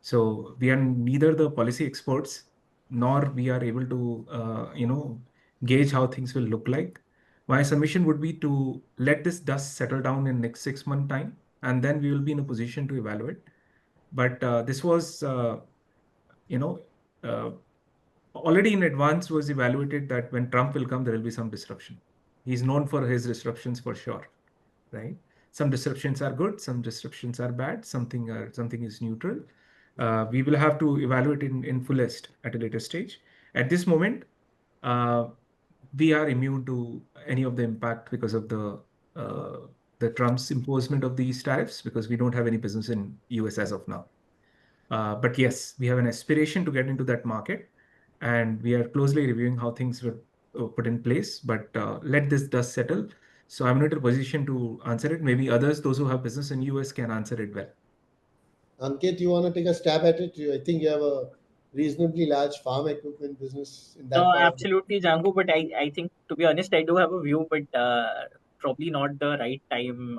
So we are neither the policy experts nor we are able to, gauge how things will look like. My submission would be to let this dust settle down in next 6 month time, and then we will be in a position to evaluate. But this was, you know, uh, already in advance was evaluated that when Trump will come, there will be some disruption. He's known for his disruptions for sure, right? Some disruptions are good, some disruptions are bad, something is neutral. We will have to evaluate in fullest at a later stage. At this moment, uh, we are immune to any of the impact because of the Trump's imposition of these tariffs because we don't have any business in US as of now. But yes, we have an aspiration to get into that market, and we are closely reviewing how things were put in place. But let this dust settle. So I'm not in a position to answer it. Maybe others, those who have business in US, can answer it well. Ankit, you want to take a stab at it? I think you have a reasonably large farm equipment business in that No, part of the. absolutely, Django. But I think, to be honest, I do have a view, but probably not the right time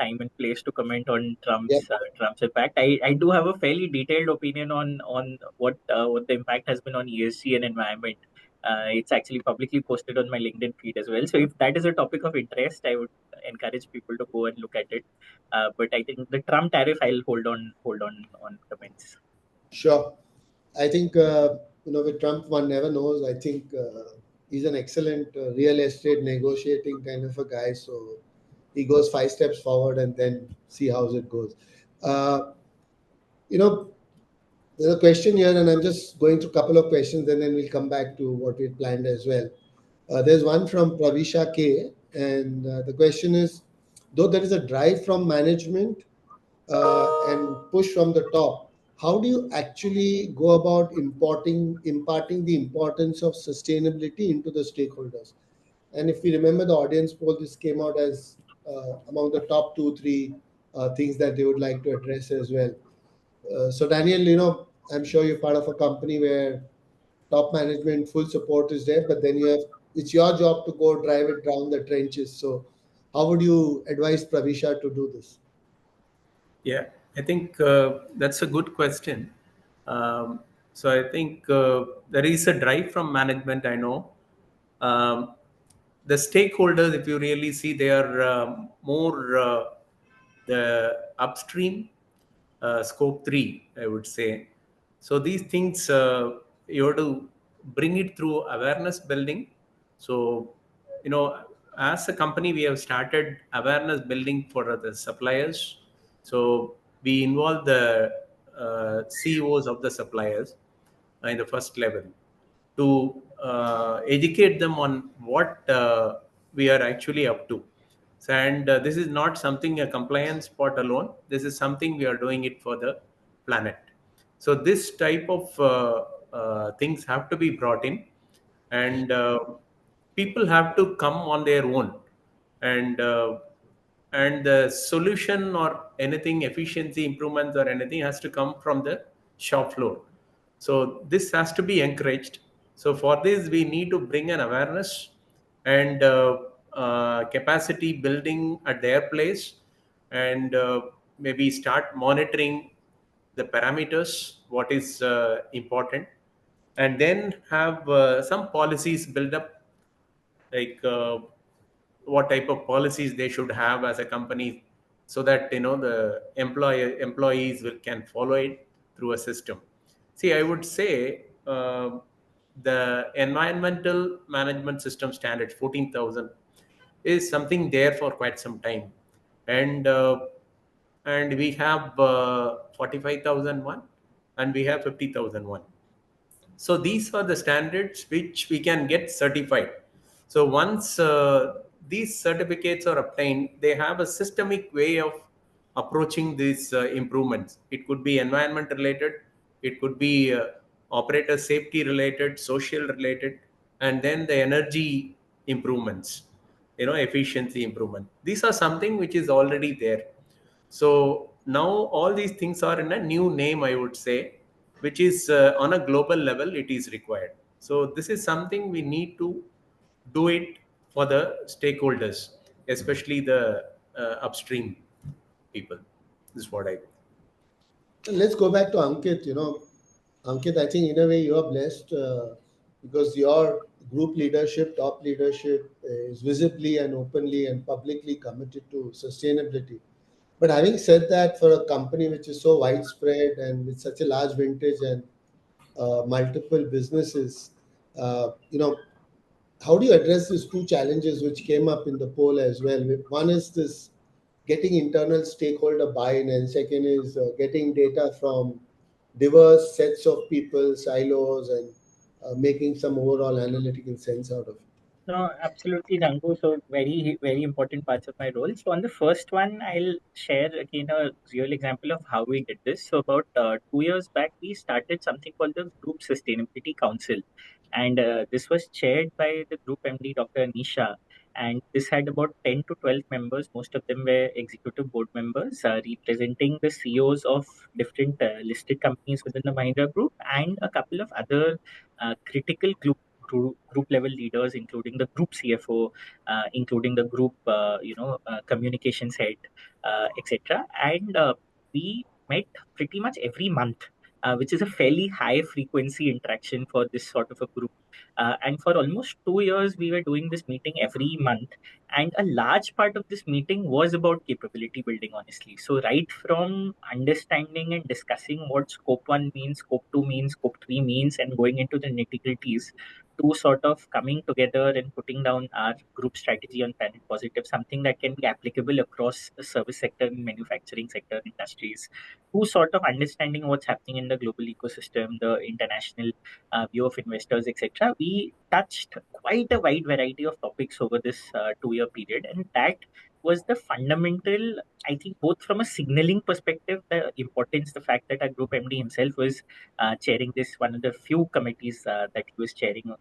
and place to comment on Yeah, Trump's impact. I do have a fairly detailed opinion on what the impact has been on ESG and environment. It's actually publicly posted on my LinkedIn feed as well. So if that is a topic of interest, I would encourage people to go and look at it. But I think the Trump tariff, I'll hold on comments. sure. I think with Trump, one never knows. I think he's an excellent real estate negotiating kind of a guy. So he goes 5 steps forward and then see how it goes. Uh, you know, there's a question here, and I'm just going through a couple of questions, and then we'll come back to what we planned as well. There's one from Pravisha K, and the question is, though there is a drive from management and push from the top, how do you actually go about imparting the importance of sustainability into the stakeholders? And if we remember the audience poll, this came out as among the top 2, 3 things that they would like to address as well. So Daniel, I'm sure you're part of a company where top management full support is there, but then it's your job to go drive it down the trenches. So how would you advise Pravisha to do this? Yeah, I think that's a good question. So I think there is a drive from management. I know the stakeholders. If you really see, they are more the upstream scope 3, I would say. So these things you have to bring it through awareness building. So as a company, we have started awareness building for the suppliers. So we involve the CEOs of the suppliers in the first level to educate them on what we are actually up to. And this is not something a compliance part alone. This is something we are doing it for the planet. So this type of things have to be brought in, and people have to come on their own, and the solution or anything, efficiency improvements or anything, has to come from the shop floor. So this has to be encouraged. So for this, we need to bring an awareness and capacity building at their place, and maybe start monitoring the parameters, what is important, and then have some policies build up, like what type of policies they should have as a company, so that the employees can follow it through a system. See, I would say the environmental management system standards 14,000 is something there for quite some time, and we have 45,001 and we have 50,001. So these are the standards which we can get certified. So once these certificates are obtained, they have a systemic way of approaching these improvements. It could be environment related, it could be operator safety related, social related, and then the energy improvements, efficiency improvement. These are something which is already there. So now all these things are in a new name, I would say, which is on a global level, it is required. So this is something we need to do it for the stakeholders, especially the upstream people. This is what I. Let's go back to Ankit. Ankit, I think in a way you are blessed because your group leadership, top leadership, is visibly and openly and publicly committed to sustainability. But having said that, for a company which is so widespread and with such a large vintage and multiple businesses, how do you address these two challenges which came up in the poll as well? One is this getting internal stakeholder buy-in, and second is getting data from diverse sets of people, silos, and making some overall analytical sense out of it. No, absolutely, Jangoo. So very, very important parts of my role. So on the first one, I'll share again a real example of how we did this. So about 2 years back, we started something called the Group Sustainability Council, and this was chaired by the Group MD, Dr. Anisha. And this had about 10 to 12 members. Most of them were executive board members representing the CEOs of different listed companies within the Mahindra Group and a couple of other critical group level leaders, including the group CFO, including the group communications head, etc. And we met pretty much every month, which is a fairly high frequency interaction for this sort of a group. And for almost 2 years, we were doing this meeting every month. And a large part of this meeting was about capability building, honestly. So, right from understanding and discussing what scope 1 means, scope 2 means, scope 3 means, and going into the nitty gritties, to sort of coming together and putting down our group strategy on Planet Positive, something that can be applicable across the service sector and manufacturing sector industries, to sort of understanding what's happening in the global ecosystem, the international view of investors, etc. We touched quite a wide variety of topics over this 2 year period, and that was the fundamental, I think, both from a signaling perspective, the importance, the fact that our group MD himself was chairing this, one of the few committees that he was chairing,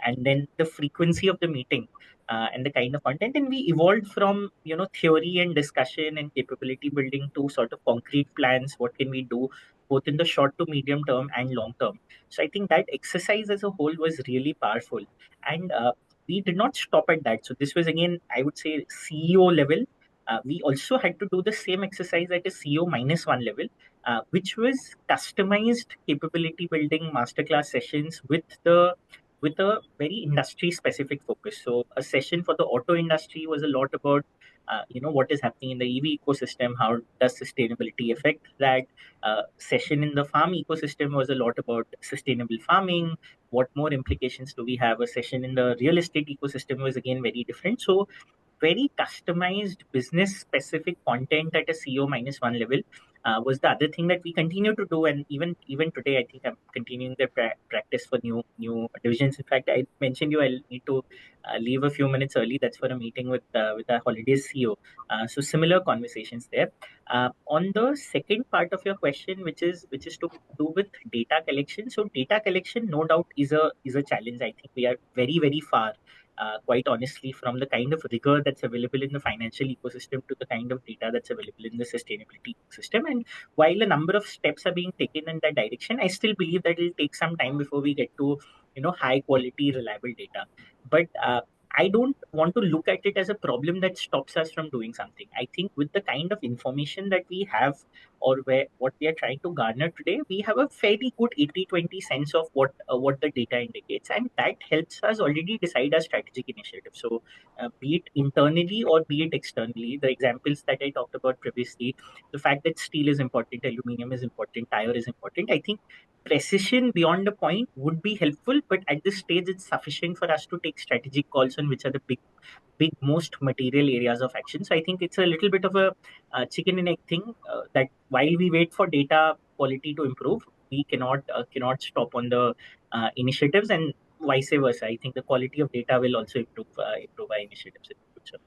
and then the frequency of the meeting and the kind of content. And we evolved from theory and discussion and capability building to sort of concrete plans. What can we do both in the short to medium term and long term? So I think that exercise as a whole was really powerful, and we did not stop at that. So this was again, I would say, CEO level. We also had to do the same exercise at a CEO -1 level, which was customized capability building masterclass sessions with a very industry specific focus. So a session for the auto industry was a lot about what is happening in the EV ecosystem, how does sustainability affect that. Session in the farm ecosystem was a lot about sustainable farming, what more implications do we have. A session in the real estate ecosystem was again very different. So very customized business specific content at a CEO -1 level was the other thing that we continue to do. And even today, I think I'm continuing the practice for new divisions. In fact, I mentioned you I'll need to leave a few minutes early. That's for a meeting with our holidays CEO. So similar conversations there. On the second part of your question, which is to do with data collection. So data collection, no doubt, is a challenge. I think we are very, very far quite honestly, from the kind of rigor that's available in the financial ecosystem to the kind of data that's available in the sustainability ecosystem. And while a number of steps are being taken in that direction, I still believe that it'll take some time before we get to, high quality, reliable data. But I don't want to look at it as a problem that stops us from doing something. I think with the kind of information that we have, or what we are trying to garner today, we have a fairly good 80-20 sense of what the data indicates, and that helps us already decide our strategic initiative. So be it internally or be it externally, the examples that I talked about previously, the fact that steel is important, aluminum is important, tire is important, I think precision beyond a point would be helpful, but at this stage it's sufficient for us to take strategic calls on which are the big most material areas of action. So I think it's a little bit of a chicken and egg thing, that while we wait for data quality to improve, we cannot stop on the initiatives, and vice versa. I think the quality of data will also improve our initiatives in the future.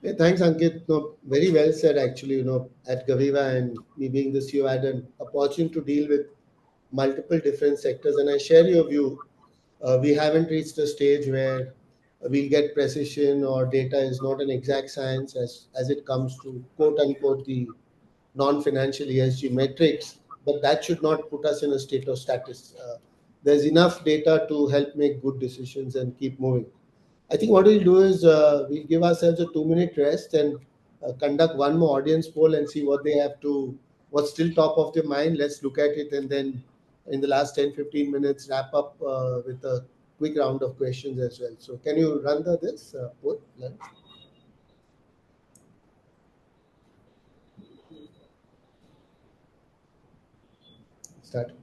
Yeah, thanks, Ankit. No, very well said, actually. At GovEVA and me being the CEO, I had an opportunity to deal with multiple different sectors, and I share your view. We haven't reached a stage where we'll get precision or data is not an exact science as it comes to quote unquote the non-financial ESG metrics, but that should not put us in a state of status. There's enough data to help make good decisions and keep moving. I think what we'll do is we'll give ourselves a 2-minute rest and conduct one more audience poll and see what they have to, what's still top of their mind. Let's look at it, and then in the last 10-15 minutes, wrap up with a quick round of questions as well. So can you run this poll? Start.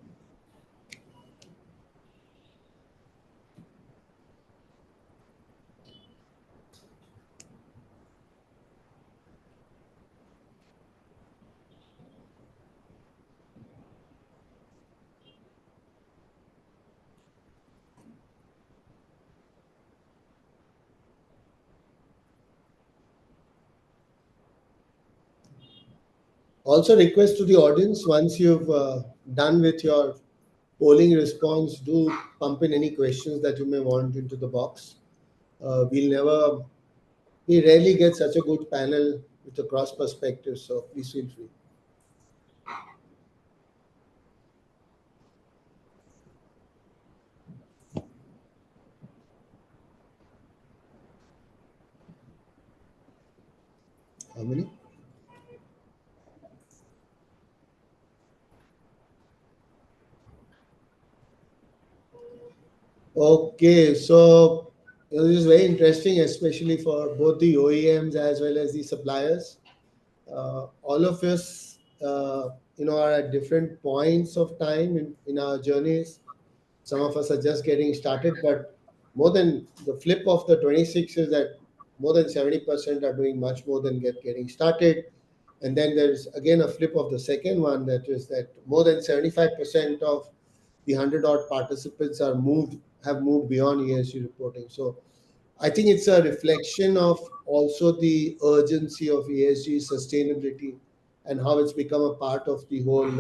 Also request to the audience, once you've done with your polling response, do pump in any questions that you may want into the box. We rarely get such a good panel with a cross perspective, so please feel free. How many? Okay, so this is very interesting, especially for both the OEMs as well as the suppliers. All of us, are at different points of time in our journeys. Some of us are just getting started, but more than the flip of the 26 is that more than 70% are doing much more than getting started. And then there's again a flip of the second one, that is that more than 75% of the 100 odd participants have moved beyond ESG reporting. So I think it's a reflection of also the urgency of ESG sustainability and how it's become a part of the whole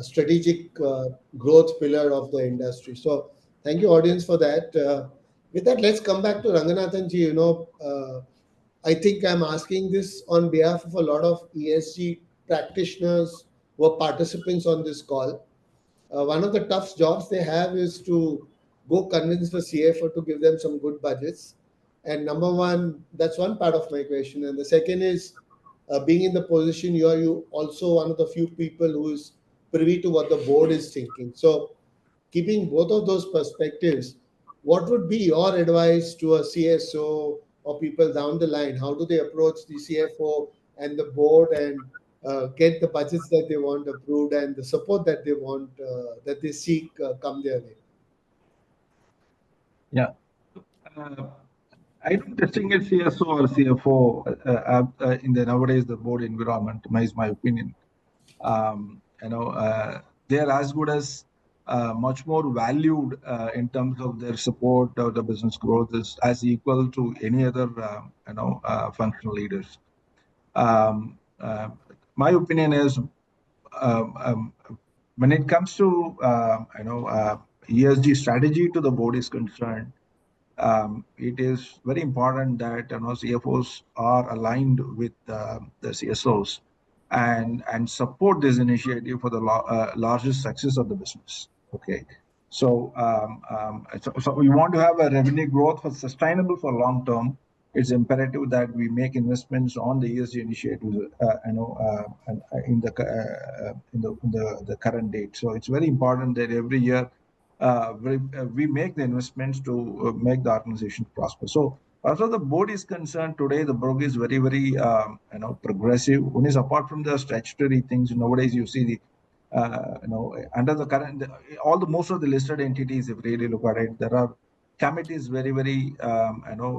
strategic growth pillar of the industry. So thank you, audience, for that. With that, let's come back to Ranganathan ji. I think I'm asking this on behalf of a lot of ESG practitioners who are participants on this call. One of the tough jobs they have is to go convince the CFO to give them some good budgets. And number one, that's one part of my question. And the second is being in the position you also one of the few people who is privy to what the board is thinking. So keeping both of those perspectives, what would be your advice to a CSO or people down the line? How do they approach the CFO and the board and get the budgets that they want approved and the support that they want, that they seek, come their way? Yeah. I don't distinguish CSO or CFO in the nowadays the board environment, is my opinion. They are as good as much more valued in terms of their support of the business growth is as equal to any other functional leaders. My opinion is when it comes to ESG strategy to the board is concerned, it is very important that CFOs are aligned with the CSOs and support this initiative for the largest success of the business. Okay, so we want to have a revenue growth for sustainable for long term. It's imperative that we make investments on the ESG initiatives, in the current date. So it's very important that every year we make the investments to make the organization prosper. So as far as the board is concerned, today the board is very, very progressive. One is apart from the statutory things. Nowadays, you see the under the current all the most of the listed entities, if you really look at it, there are committees very, very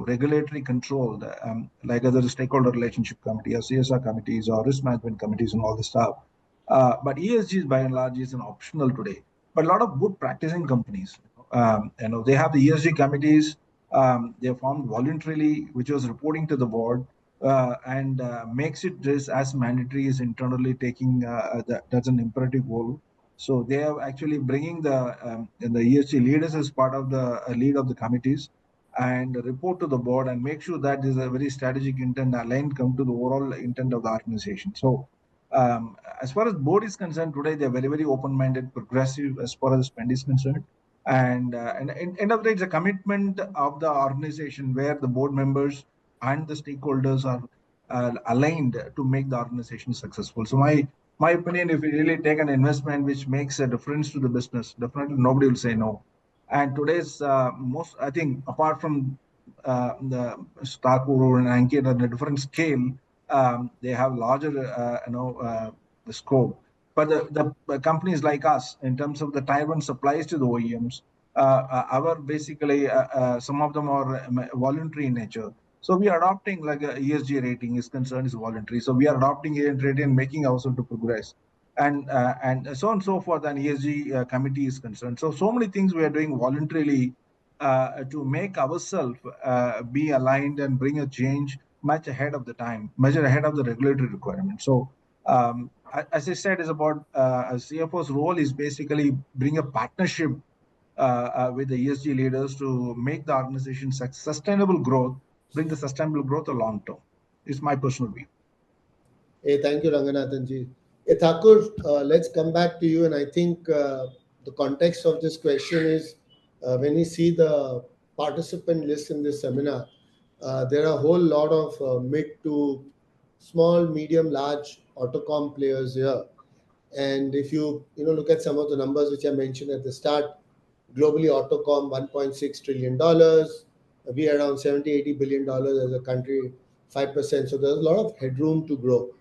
regulatory controlled, like other stakeholder relationship committee or CSR committees or risk management committees and all this stuff. But ESG by and large is an optional today. But a lot of good practicing companies, they have the ESG committees. They formed voluntarily, which was reporting to the board, and makes it this as mandatory as internally taking that's an imperative role. So they are actually bringing the ESG leaders as part of the lead of the committees and report to the board and make sure that there's a very strategic intent aligned come to the overall intent of the organization. So as far as board is concerned today, they're very, very open-minded, progressive as far as spend is concerned. And end of the day, it's a commitment of the organization where the board members and the stakeholders are aligned to make the organization successful. So my opinion, if you really take an investment which makes a difference to the business, definitely nobody will say no. And today's I think, apart from the Thakur and Ankit on a different scale, they have larger, scope. But the companies like us, in terms of the tier one supplies to the OEMs, our basically some of them are voluntary in nature. So we are adopting, like a ESG rating is concerned, is voluntary. So we are adopting ESG rating and making ourselves to progress, and so on and so forth. And ESG committee is concerned. So many things we are doing voluntarily to make ourselves be aligned and bring a change much ahead of the time, much ahead of the regulatory requirement. So as I said, is about a CFO's role is basically bring a partnership with the ESG leaders to make the organization sustainable growth, bring the sustainable growth to long term. Is my personal view. Hey, thank you, Ranganathan ji. Hey, Thakur, let's come back to you. And I think the context of this question is when we see the participant list in this seminar, there are a whole lot of mid to small, medium, large autocom players here. And if you look at some of the numbers which I mentioned at the start, globally autocom $1.6 trillion. We are around $70-80 billion as a country, 5%. So there's a lot of headroom to grow.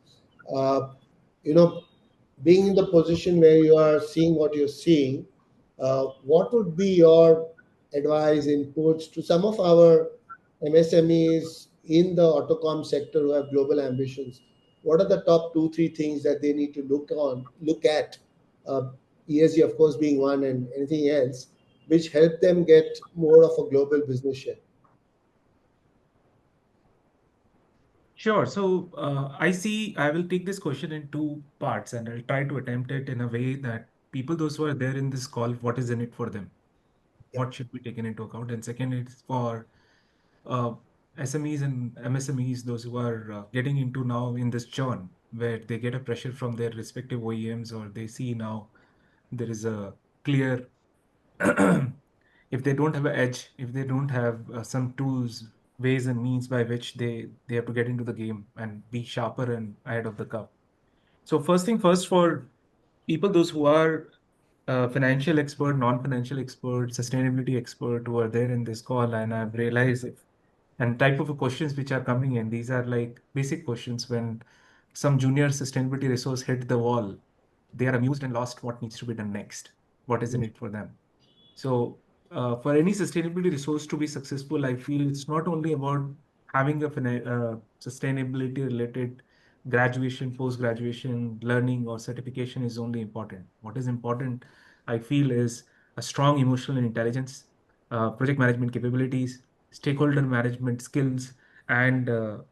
Being in the position where you are seeing what you're seeing, what would be your advice, inputs to some of our MSMEs in the autocom sector who have global ambitions? What are the top 2-3 things that they need to look at? ESG, of course, being one, and anything else which help them get more of a global business share. Sure. So I will take this question in two parts and I'll try to attempt it in a way that people, those who are there in this call, what is in it for them? Yeah. What should be taken into account? And second, it's for SMEs and MSMEs, those who are getting into now in this churn where they get a pressure from their respective OEMs, or they see now there is a clear if they don't have an edge, if they don't have some tools, ways and means by which they have to get into the game and be sharper and ahead of the curve. So first thing first, for people, those who are financial expert, non-financial expert, sustainability expert who are there in this call, and I've realized and type of questions which are coming in, these are like basic questions. When some junior sustainability resource hit the wall, they are amused and lost what needs to be done next, what is in it for them. So for any sustainability resource to be successful, I feel it's not only about having a sustainability related graduation, post-graduation learning or certification is only important. What is important, I feel, is a strong emotional intelligence, project management capabilities, stakeholder management skills, and a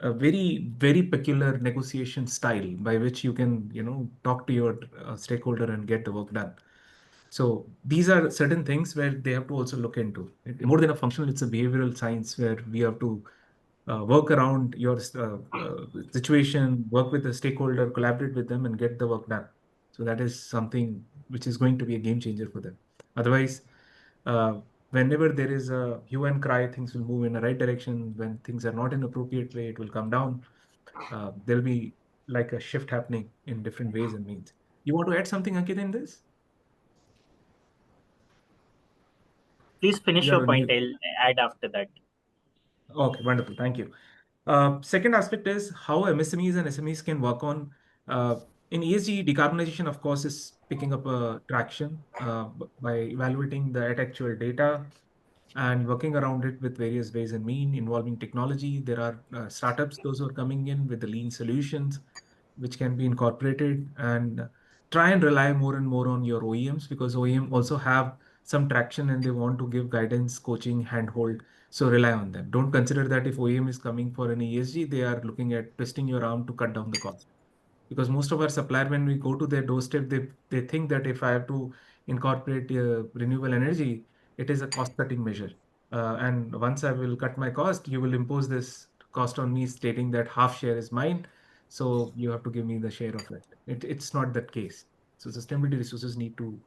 very, very peculiar negotiation style by which you can, talk to your stakeholder and get the work done. So these are certain things where they have to also look into. More than a functional, it's a behavioral science where we have to work around your situation, work with the stakeholder, collaborate with them, and get the work done. So that is something which is going to be a game changer for them. Otherwise, uh, whenever there is a hue and cry, things will move in the right direction. When things are not in appropriate way, it will come down. There'll be like a shift happening in different ways and means. You want to add something, Ankit, in this? Please finish You're your on point. mute. I'll add after that. Okay, wonderful. Thank you. Second aspect is how MSMEs and SMEs can work on. Uh, in ESG, decarbonization, of course, is picking up traction by evaluating the actual data and working around it with various ways and mean involving technology. There are startups, those who are coming in with the lean solutions, which can be incorporated and try and rely more and more on your OEMs because OEM also have some traction and they want to give guidance, coaching, handhold. So rely on them. Don't consider that if OEM is coming for an ESG, they are looking at twisting your arm to cut down the cost. Because most of our supplier, when we go to their doorstep, they think that if I have to incorporate renewable energy, it is a cost-cutting measure. And once I will cut my cost, you will impose this cost on me, stating that half share is mine, so you have to give me the share of it. It's not that case. So sustainability resources need to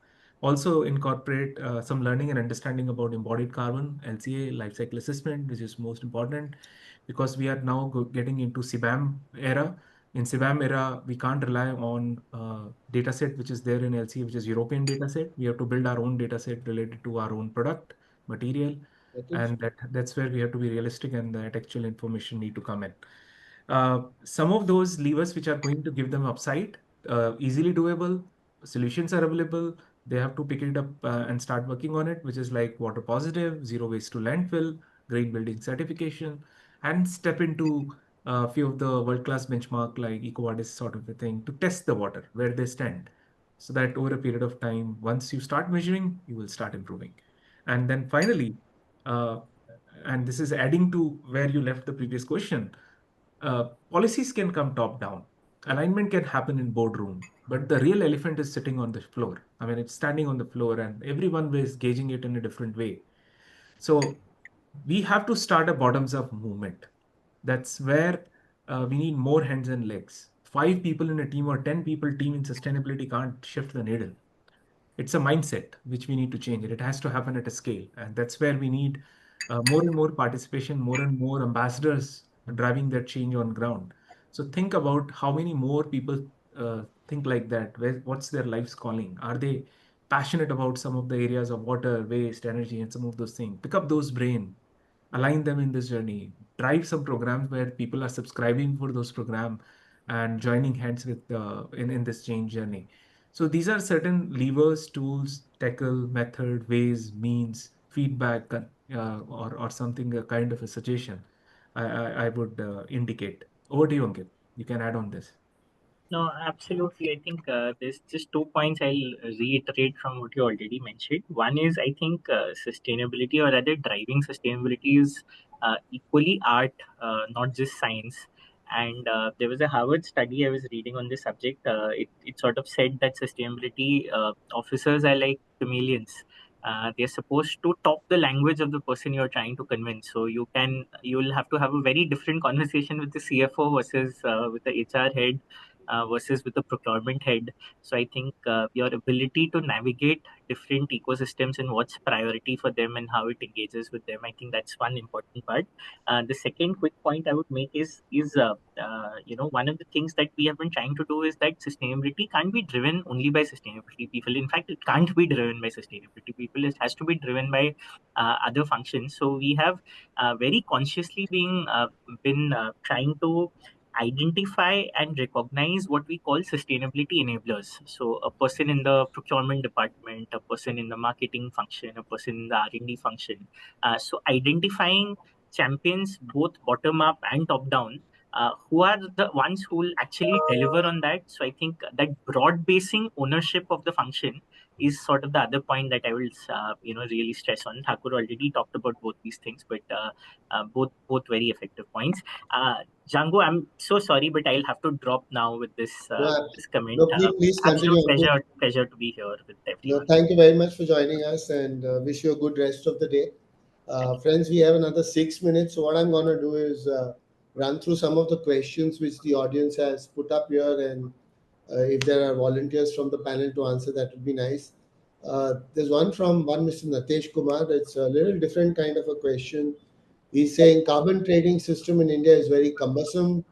also incorporate some learning and understanding about embodied carbon, LCA, life cycle assessment, which is most important because we are now getting into CBAM era. In CBAM era, we can't rely on data set which is there in LCA, which is European data set. We have to build our own data set related to our own product, material, and that's where we have to be realistic and that actual information need to come in. Some of those levers which are going to give them upside, easily doable, solutions are available. They have to pick it up and start working on it, which is like water positive, zero waste to landfill, green building certification, and step into a few of the world-class benchmark like EcoVadis sort of a thing to test the water where they stand. So that over a period of time, once you start measuring, you will start improving. And then finally, uh, and this is adding to where you left the previous question, policies can come top down. Alignment can happen in boardroom, but the real elephant is sitting on the floor. I mean, it's standing on the floor, and everyone is gauging it in a different way. So we have to start a bottoms-up movement. That's where we need more hands and legs. 5 people in a team or 10 people team in sustainability can't shift the needle. It's a mindset which we need to change. It has to happen at a scale, and that's where we need more and more participation, more and more ambassadors driving that change on ground. So think about how many more people think like that. What's their life's calling? Are they passionate about some of the areas of water, waste, energy, and some of those things? Pick up those brain, align them in this journey, drive some programs where people are subscribing for those programs and joining hands with in this change journey. So these are certain levers, tools, tackle, method, ways, means, feedback, or something, a kind of a suggestion I would indicate. Over to you, Ankit. You can add on this. No, absolutely. I think there's just 2 points I'll reiterate from what you already mentioned. One is I think sustainability or rather driving sustainability is equally art, not just science. And there was a Harvard study I was reading on this subject. It sort of said that sustainability officers are like chameleons. They're supposed to talk the language of the person you're trying to convince. So you'll have to have a very different conversation with the CFO versus with the HR head versus with the procurement head. So I think your ability to navigate different ecosystems and what's priority for them and how it engages with them, I think that's one important part. The second quick point I would make is one of the things that we have been trying to do is that sustainability can't be driven only by sustainability people. In fact, it can't be driven by sustainability people. It has to be driven by other functions. So we have very consciously been trying to identify and recognize what we call sustainability enablers. So a person in the procurement department, a person in the marketing function, a person in the R&D function. So identifying champions both bottom up and top down, who are the ones who will actually deliver on that. So I think that broad basing ownership of the function is sort of the other point that I will really stress on. Thakur already talked about both these things, but both very effective points. Jangoo, I'm so sorry, but I'll have to drop now with this this comment. No, please continue. Absolute pleasure to be here with everyone. No, thank you very much for joining us, and wish you a good rest of the day. Friends, we have another 6 minutes. So what I'm going to do is run through some of the questions which the audience has put up here, and if there are volunteers from the panel to answer, that would be nice. There's one from Mr. Natesh Kumar. It's a little different kind of a question. He's saying carbon trading system in India is very cumbersome.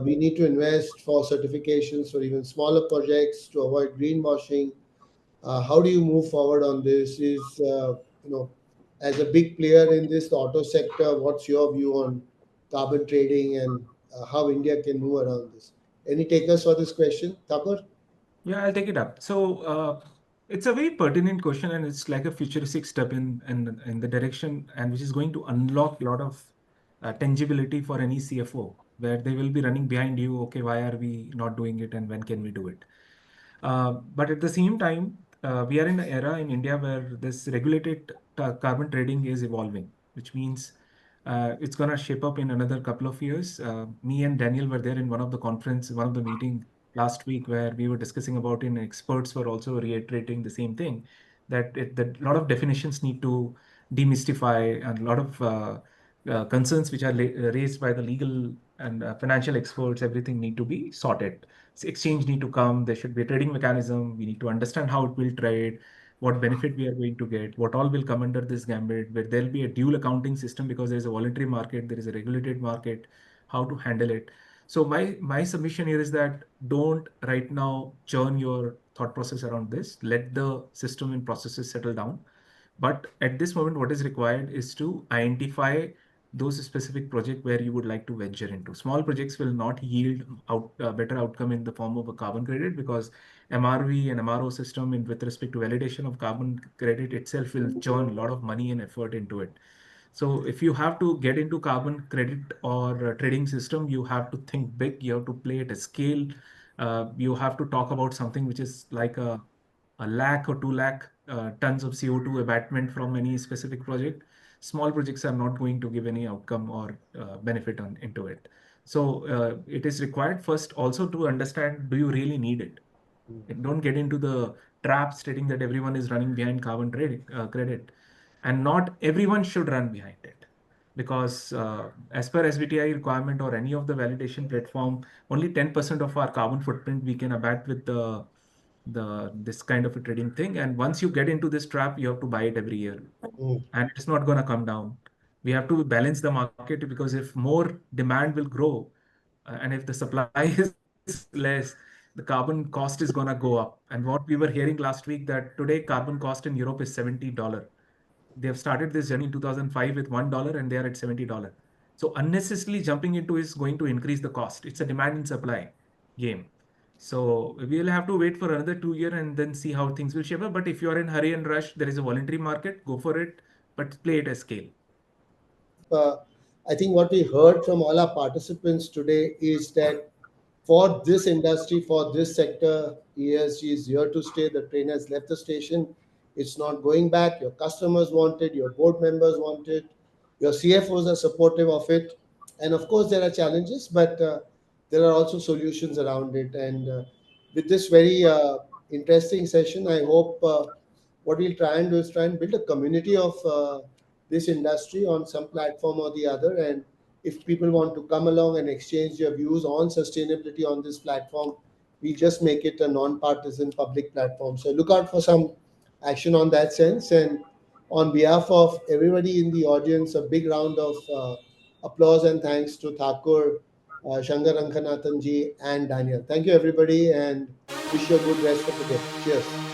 We need to invest for certifications for even smaller projects to avoid greenwashing. How do you move forward on this? As a big player in this auto sector, what's your view on carbon trading and how India can move around this? Any takers for this question, Thakur? Yeah, I'll take it up. So it's a very pertinent question, and it's like a futuristic step in the direction, and which is going to unlock a lot of tangibility for any CFO, where they will be running behind you. Okay, why are we not doing it, and when can we do it? But at the same time, we are in an era in India where this regulated carbon trading is evolving, which means it's going to shape up in another couple of years. Me and Daniel were there in one of the meeting last week where we were discussing about it, and experts were also reiterating the same thing, that a lot of definitions need to demystify, and a lot of concerns which are raised by the legal and financial experts, everything need to be sorted. Exchange need to come. There should be a trading mechanism. We need to understand how it will trade, what benefit we are going to get, what all will come under this gambit, where there'll be a dual accounting system because there is a voluntary market, there is a regulated market, how to handle it. So my submission here is that don't right now churn your thought process around this. Let the system and processes settle down. But at this moment, what is required is to identify those specific projects where you would like to venture into. Small projects will not yield out better outcome in the form of a carbon credit, because MRV and MRO system with respect to validation of carbon credit itself will churn a lot of money and effort into it. So if you have to get into carbon credit or trading system, you have to think big. You have to play at a scale. You have to talk about something which is like a lakh or 2 lakh tons of CO2 abatement from any specific project. Small projects are not going to give any outcome or benefit into it. So it is required first also to understand, do you really need it? Don't get into the trap stating that everyone is running behind carbon credit, and not everyone should run behind it, because as per SBTi requirement or any of the validation platform, only 10% of our carbon footprint we can abate with the this kind of a trading thing. And once you get into this trap, you have to buy it every year, and it's not going to come down. We have to balance the market, because if more demand will grow, and if the supply is less, the carbon cost is going to go up. And what we were hearing last week, that today carbon cost in Europe is $70. They have started this journey in 2005 with $1, and they are at $70. So unnecessarily jumping into is going to increase the cost. It's a demand and supply game. So we'll have to wait for another 2 years and then see how things will shape up. But if you are in hurry and rush, there is a voluntary market, go for it, but play it at scale. I think what we heard from all our participants today is that for this industry, for this sector, ESG is here to stay. The train has left the station. It's not going back. Your customers want it. Your board members want it. Your CFOs are supportive of it. And of course, there are challenges, but there are also solutions around it. And with this very interesting session, I hope what we'll try and do is try and build a community of this industry on some platform or the other. And if people want to come along and exchange their views on sustainability on this platform, we just make it a non-partisan public platform. So look out for some action on that sense. And on behalf of everybody in the audience, a big round of applause and thanks to Thakur, Shankaran, Ranganathan ji, and Daniel. Thank you, everybody, and wish you a good rest of the day. Cheers.